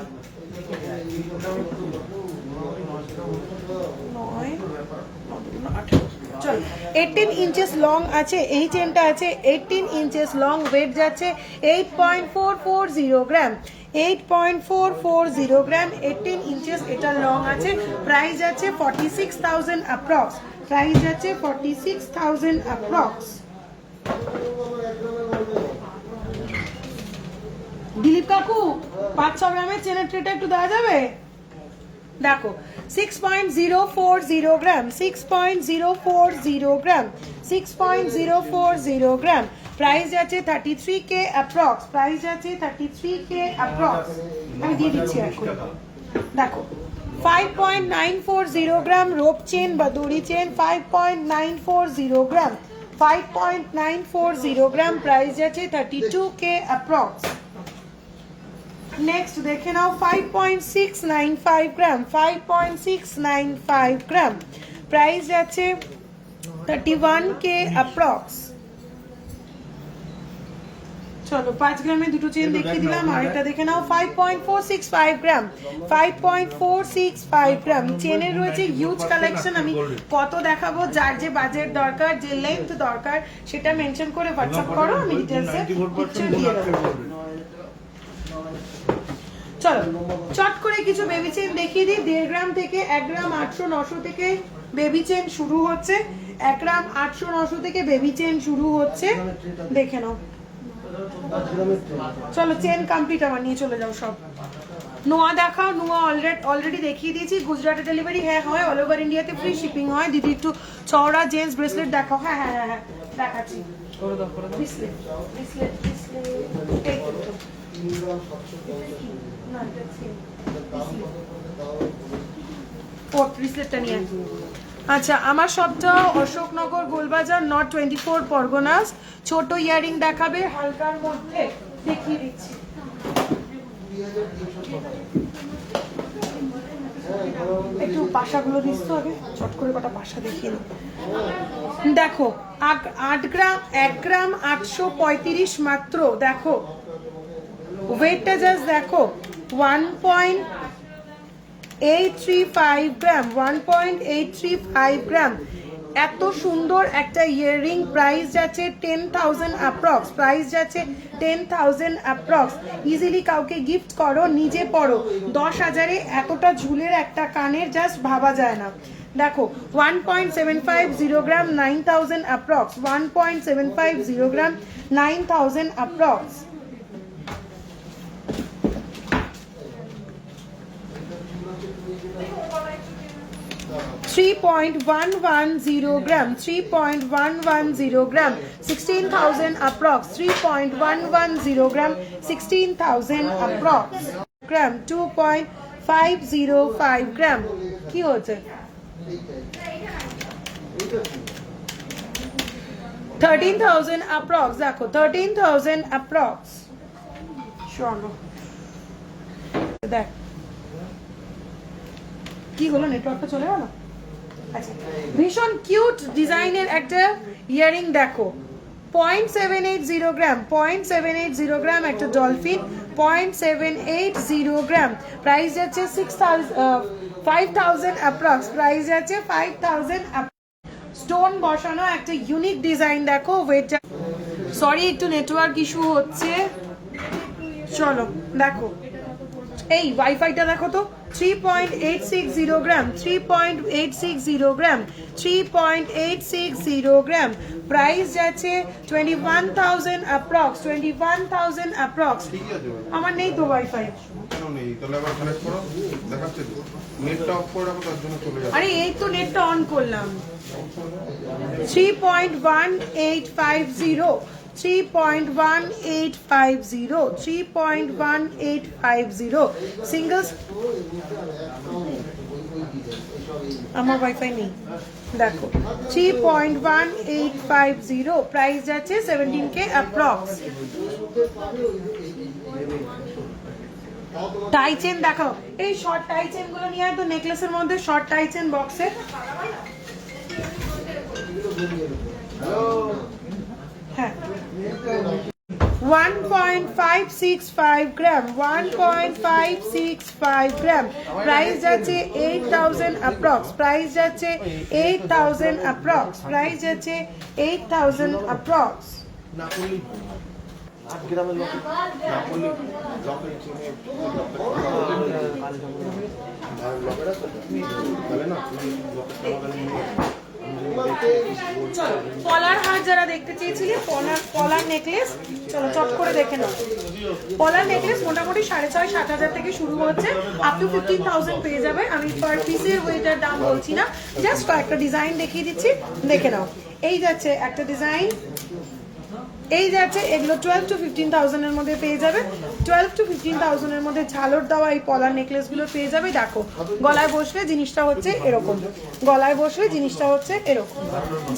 18 ইঞ্চেস লং আছে এই চেনটা আছে 18 ইঞ্চেস লং ওয়েট যাচ্ছে 8.440 গ্রাম 8.440 গ্রাম 18 ইঞ্চেস এটা লং আছে প্রাইস যাচ্ছে 46,000 অ্যাপ্রক্স প্রাইস যাচ্ছে 46,000 অ্যাপ্রক্স দিলীপ কাকু 500 গ্রামের চেনের ট্রেটা একটু দেওয়া যাবে দেখো 6.040 গ্রাম 6.040 গ্রাম 6.040 গ্রাম প্রাইস যাচ্ছে 33K অ্যাপ্রক্স প্রাইস যাচ্ছে 33K অ্যাপ্রক্স আমি দিয়ে দিচ্ছি এখন দেখো 5.940 গ্রাম রোপ চেন বা দড়ি চেন 5.940 গ্রাম 5.940 গ্রাম প্রাইস যাচ্ছে 32K অ্যাপ্রক্স নেক্সট দেখে নাও 5.695 গ্রাম, 5.695 গ্রাম, প্রাইস যাচ্ছে 31K অ্যাপ্রক্স। চলো 5 গ্রামে দুটো চেন দেখিয়ে দিলাম, আর এটা দেখে নাও 5.465 গ্রাম, 5.465 গ্রাম। চেনের রয়েছে হিউজ কালেকশন, আমি কত দেখাবো, যার যে বাজেট দরকার, যে লেন্থ দরকার সেটা মেনশন করে হোয়াটসঅ্যাপ করো, আমি ডিটেইলসে পিকচার দিয়ে দেবো। চলো চট করে কিছু বেবি চেন দেখিয়ে দিই। 1.5 গ্রাম থেকে 1 গ্রাম 800-900 থেকে বেবি চেন শুরু হচ্ছে, 1 গ্রাম 800-900 থেকে বেবি চেন শুরু হচ্ছে, দেখে নাও। চলো চেন কমপ্লিট, আমার নিয়ে চলে যাও সব। নোয়া দেখাও, নোয়া অলরেডি দেখিয়ে দিয়েছি, গুজরাটে ডেলিভারি হ্যাঁ হয়, অল ওভার ইন্ডিয়াতে ফ্রি শিপিং হয়। দিদি একটু চওড়া জেন্টস ব্রেসলেট দেখাও। হ্যাঁ হ্যাঁ হ্যাঁ হ্যাঁ দেখাচ্ছি। ব্রেসলেট ব্রেসলেট ব্রেসলেট এই তো। না এটা চেন ব্রেসলেটটা নিয়ে। আচ্ছা আমার সবটা অশোকনগর, গোলবাজার, নর্থ 24 পরগনাস। ছোট ইয়ারিং দেখাবে হালকার মধ্যে, দেখিয়ে দিচ্ছি। একটু পাশাগুলো দিস তো আগে, চট করে কটা পাশা দেখিয়ে দিই। দেখো 8 গ্রাম, 1 গ্রাম 835 মাত্র। দেখো ওয়েটটা জাস্ট দেখো, 1.835 গ্রাম, 1.835 গ্রাম। এত সুন্দর একটা ইয়াররিং, প্রাইস যাচ্ছে 10,000 অ্যাপ্রক্স, প্রাইস যাচ্ছে 10,000 অ্যাপ্রক্স। ইজিলি কাউকে গিফট করো, নিজে পরো। 10,000-এ এতটা ঝুলের একটা কানের জাস্ট ভাবা যায় না। দেখো 1.750 গ্রাম, 9,000 অ্যাপ্রক্স, 1.750 গ্রাম, 9,000 অ্যাপ্রক্স। 3.110 গ্রাম, 3.110 গ্রাম, 16,000 approx, 3.110 গ্রাম, 16,000 approx গ্রাম, 2.505 গ্রাম। কি হচ্ছে 13,000 approx, দেখো 13,000 approx। চলো দেখ কি হলো, নেটওয়ার্কটা চলে গেল। আচ্ছা ভীষণ কিউট ডিজাইনের একটা ইয়ারিং দেখো, 0.780 গ্রাম, 0.780 গ্রাম একটা ডলফিন, 0.780 গ্রাম, প্রাইস যাচ্ছে 5,000 অ্যাপ্রক্স, প্রাইস যাচ্ছে 5,000। স্টোন বসানো একটা ইউনিক ডিজাইন দেখো, ওয়েটটা সরি একটু নেটওয়ার্ক ইস্যু হচ্ছে। চলো দেখো এই ওয়াইফাইটা দেখো তো, 3.860 গ্রাম, 3.860 গ্রাম, 3.860 গ্রাম, প্রাইস যাচ্ছে 21,000 অ্যাপ্রক্স, 21,000 অ্যাপ্রক্স। আমার নেই তো ওয়াইফাই, কেন নেই? তাহলে আবার কানেক্ট করো, দেখাচ্ছে তো। নেটটা অফ করে রাখো, তার জন্য চলে যাবে। আরে এই তো নেটটা অন করলাম। 3.1850, 3.1850, 3.1850 সিঙ্গলস। আমার ওয়াইফাই নেই দেখো, 3.1850, প্রাইস যাচ্ছে 17K অ্যাপ্রক্স। টাই চেন দেখাও, এই শর্ট টাই চেন গুলো নিয়ে আয় তো, নেকলেসের মধ্যে শর্ট টাই চেন বক্সে। হ্যাঁ 1.565 গ্রাম, 1.565 গ্রাম, প্রাইস যাচ্ছে 8,000 অ্যাপ্রক্স, প্রাইস যাচ্ছে 8,000 অ্যাপ্রক্স, প্রাইস যাচ্ছে 8,000 অ্যাপ্রক্স। না করলি 8 গ্রামের লোক না করলি লকেট চিনে লকেট আছে তাহলে না লকেট লাগালে নিয়ে চলো পলার হার যারা দেখতে চেয়েছিলে, পলার নেকলেস, চলো চট করে দেখে নাও। পলার নেকলেস মোটামুটি 6,500-7 হাজার থেকে শুরু হচ্ছে, আপ টু 15,000 পেয়ে যাবে। আমি পার পিসের ওয়েটার দাম বলছি না, জাস্ট কয়েকটা ডিজাইন দেখিয়ে দিচ্ছি, দেখে নাও। এই যাচ্ছে একটা ডিজাইন, এই যাচ্ছে এগুলো 12 to 15,000 এর মধ্যে পেয়ে যাবে। 12 to 15,000 এর মধ্যে ঝালর দেওয়া এই পলার নেকলেসগুলো পেয়ে যাবে। দেখো গলায় বসলে জিনিসটা হচ্ছে এরকম, গলায় বসলে জিনিসটা হচ্ছে এরকম,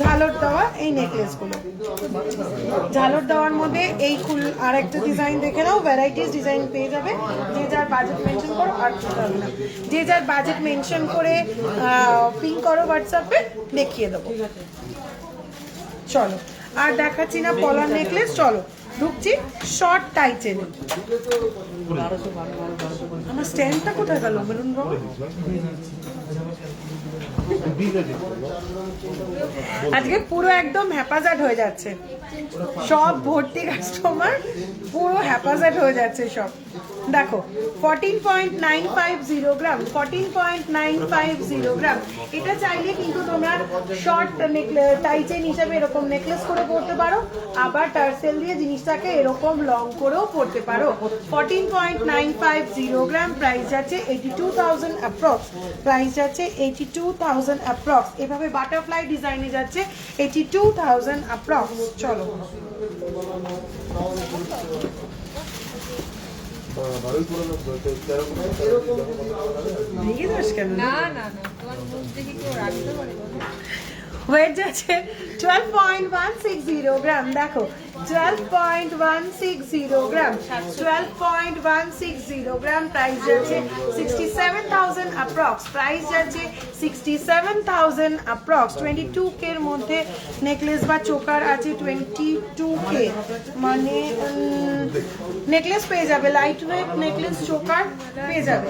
ঝালর দেওয়া এই নেকলেসগুলো। ঝালর দেওয়ার মধ্যে এই আর একটা ডিজাইন দেখে নাও, ভ্যারাইটিস ডিজাইন পেয়ে যাবে। যে যার বাজেট মেনশন করো, আর করতে হবে না, যে যার বাজেট মেনশন করে পিং করো হোয়াটসঅ্যাপে, দেখিয়ে দেবো। চলো আর দেখাচ্ছি না পলার নেকলেস, চলো ঢুকছি শর্ট টাইটেন। আমার স্ট্যান্ডটা কোথায় গেল বলুন বাবা? আজকে পুরো একদম হ্যাপাজার্ড হয়ে যাচ্ছে, সব ভর্তি কাস্টমার, পুরো হ্যাপাজার্ড হয়ে যাচ্ছে সব। দেখো 14.950 গ্রাম, 14.950 গ্রাম। এটা চাইলে কিন্তু তোমরা শর্ট টাইচেন হিসাবে এরকম নেকলেস করে পড়তে পারো, আবার টার্সেল দিয়ে জিনিসটাকে এরকম লং করেও পড়তে পারো। 14.950 গ্রাম, প্রাইস যাচ্ছে 82,000 অ্যাপ্রক্স, প্রাইস যাচ্ছে 82,000 অ্যাপ্রক্স। এভাবে বাটারফ্লাই ডিজাইনে যাচ্ছে 82,000 অ্যাপ্রক্স। চলো ওয়েট যাচ্ছে 12.160 গ্রাম। দেখো 12.160 গ্রাম, 12.160 গ্রাম, প্রাইস যাচ্ছে 67,000 অ্যাপ্রক্স, প্রাইস যাচ্ছে 67,000 অ্যাপ্রক্স। 22K এর মধ্যে নেকলেস বা চোকার আছে, 22K মানে নেকলেস পেয়ে যাবে, লাইট ওয়েট নেকলেস চোকার পেয়ে যাবে,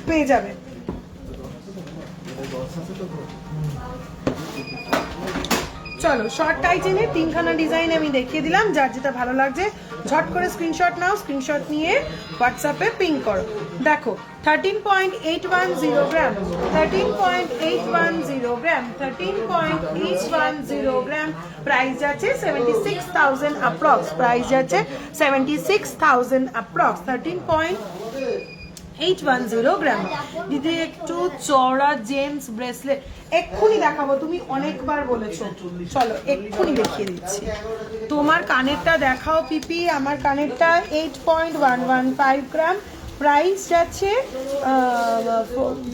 পেয়ে যাবে। চলো শর্ট টাইটেনে তিনখানা ডিজাইন আমি দেখিয়ে দিলাম, যার যেটা ভালো লাগছে ঝট করে স্ক্রিনশট নাও, স্ক্রিনশট নিয়ে হোয়াটসঅ্যাপে পিং করো। দেখো 13.810 গ্রাম, 13.810 গ্রাম, 13.810 গ্রাম, প্রাইস যাচ্ছে 76,000 অ্যাপ্রক্স, প্রাইস যাচ্ছে 76,000 অ্যাপ্রক্স। 13.810 গ্রাম। দিদি একটু চওড়া জেমস ব্রেসলেট এক্ষুনি দেখাবো, তুমি অনেকবার বলেছো, চলো এক্ষুনি দেখিয়ে দিচ্ছি। তোমার কানেরটা দেখাও পিপি, আমার কানেরটা 8.115 গ্রাম, প্রাইস যাচ্ছে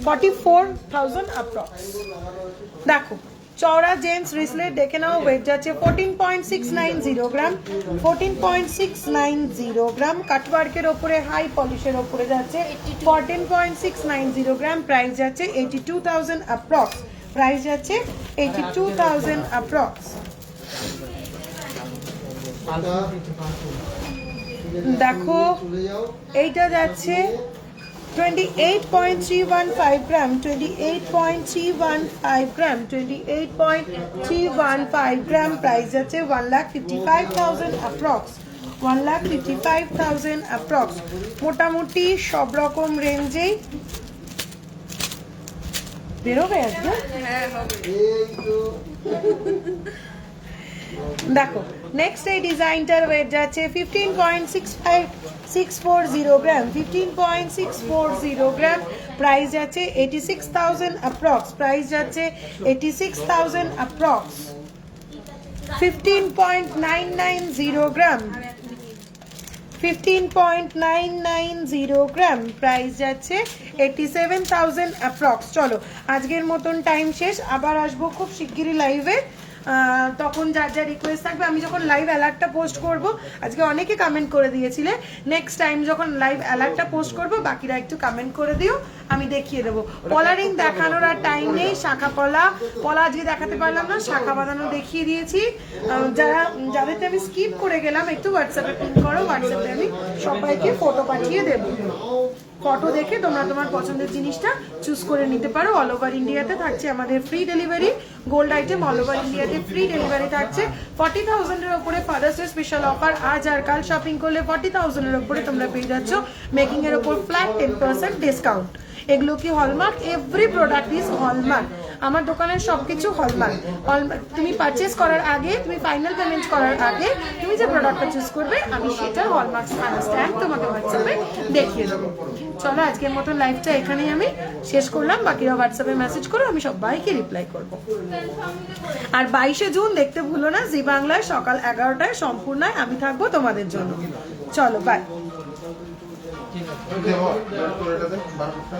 44,000 অ্যাপ্রক্স। দেখো চওড়া জেমস ব্রেসলেট দেখে নাও, ওয়েট যাচ্ছে 14.690 গ্রাম, 14.690 গ্রাম, কাটওয়ার্কের ওপরে হাই পলিশের ওপরে যাচ্ছে 14.690 গ্রাম, প্রাইস যাচ্ছে 82,000 অ্যাপ্রক্স, প্রাইস যাচ্ছে 82,000 অ্যাপ্রক্স। দেখো এইটা যাচ্ছে 28.315 গ্রাম, 28.315 গ্রাম, 28.315 গ্রাম, প্রাইস যাচ্ছে 1,55,000 অ্যাপ্রক্স, 1,55,000 অ্যাপ্রক্স। মোটামুটি সব রকম রেঞ্জেই বেরোবে আজকে। দেখো নেক্সট এই ডিজাইনটার ওয়েট যাচ্ছে 15.640 গ্রাম, 15.640 গ্রাম, প্রাইস যাচ্ছে 86,000 অ্যাপ্রক্স, প্রাইস যাচ্ছে 86,000 অ্যাপ্রক্স। 15.990 গ্রাম, 15.990 গ্রাম, প্রাইস যাচ্ছে 87,000 অ্যাপ্রক্স। চলো আজকের মতন টাইম শেষ, আবার আসবো খুব শিগগিরই লাইভে, তখন যার যা রিকোয়েস্ট থাকবে। আমি যখন লাইভ অ্যালার্টটা পোস্ট করব, আজকে অনেকে কমেন্ট করে দিয়েছিলে, নেক্সট টাইম যখন লাইভ অ্যালার্টটা পোস্ট করব বাকিরা একটু কমেন্ট করে দিও, আমি দেখিয়ে দেবো। পলারিং দেখানোর আর টাইম নেই, শাখা পলা আজকে দেখাতে পারলাম না, শাখা বাঁধানো দেখিয়ে দিয়েছি। যাদেরকে আমি স্কিপ করে গেলাম একটু হোয়াটসঅ্যাপে পিন করো, হোয়াটসঅ্যাপে আমি সবাইকে ফটো পাঠিয়ে দেবো। ফটো দেখে তোমরা তোমার পছন্দের জিনিসটা চুজ করে নিতে পারো। অল ওভার ইন্ডিয়াতে থাকছে আমাদের free delivery, gold item all over ইন্ডিয়াতে ফ্রি ডেলিভারি থাকছে। 40,000 এর উপরে ফাদার্স ডে স্পেশাল অফার, আজ আর কাল শপিং করলে 40,000 এর উপরে তোমরা পেয়ে যাচ্ছ মেকিং এর উপর ফ্ল্যাট 10% ডিসকাউন্ট। এগুলো কি hallmark, every product is hallmark. আমার দোকানের সবকিছু হলমার্ক। তুমি পারচেস করার আগে, তুমি ফাইনাল পেমেন্ট করার আগে তুমি যে প্রোডাক্টটা চুজ করবে আমি সেটার হলমার্ক স্ট্যাম্প তোমাকে হোয়াটসঅ্যাপে দেখিয়ে দেবো। চলো আজকের মতো লাইভটা এখানেই আমি শেষ করলাম, বাকিরা হোয়াটসঅ্যাপে মেসেজ করো, আমি সবাইকে রিপ্লাই করব। আর 22শে জুন দেখতে ভুলো না জি বাংলায় সকাল 11টায় সম্পূর্ণায় আমি থাকবো তোমাদের জন্য। চলো বাই। দেবো, এটা দে, 12টা।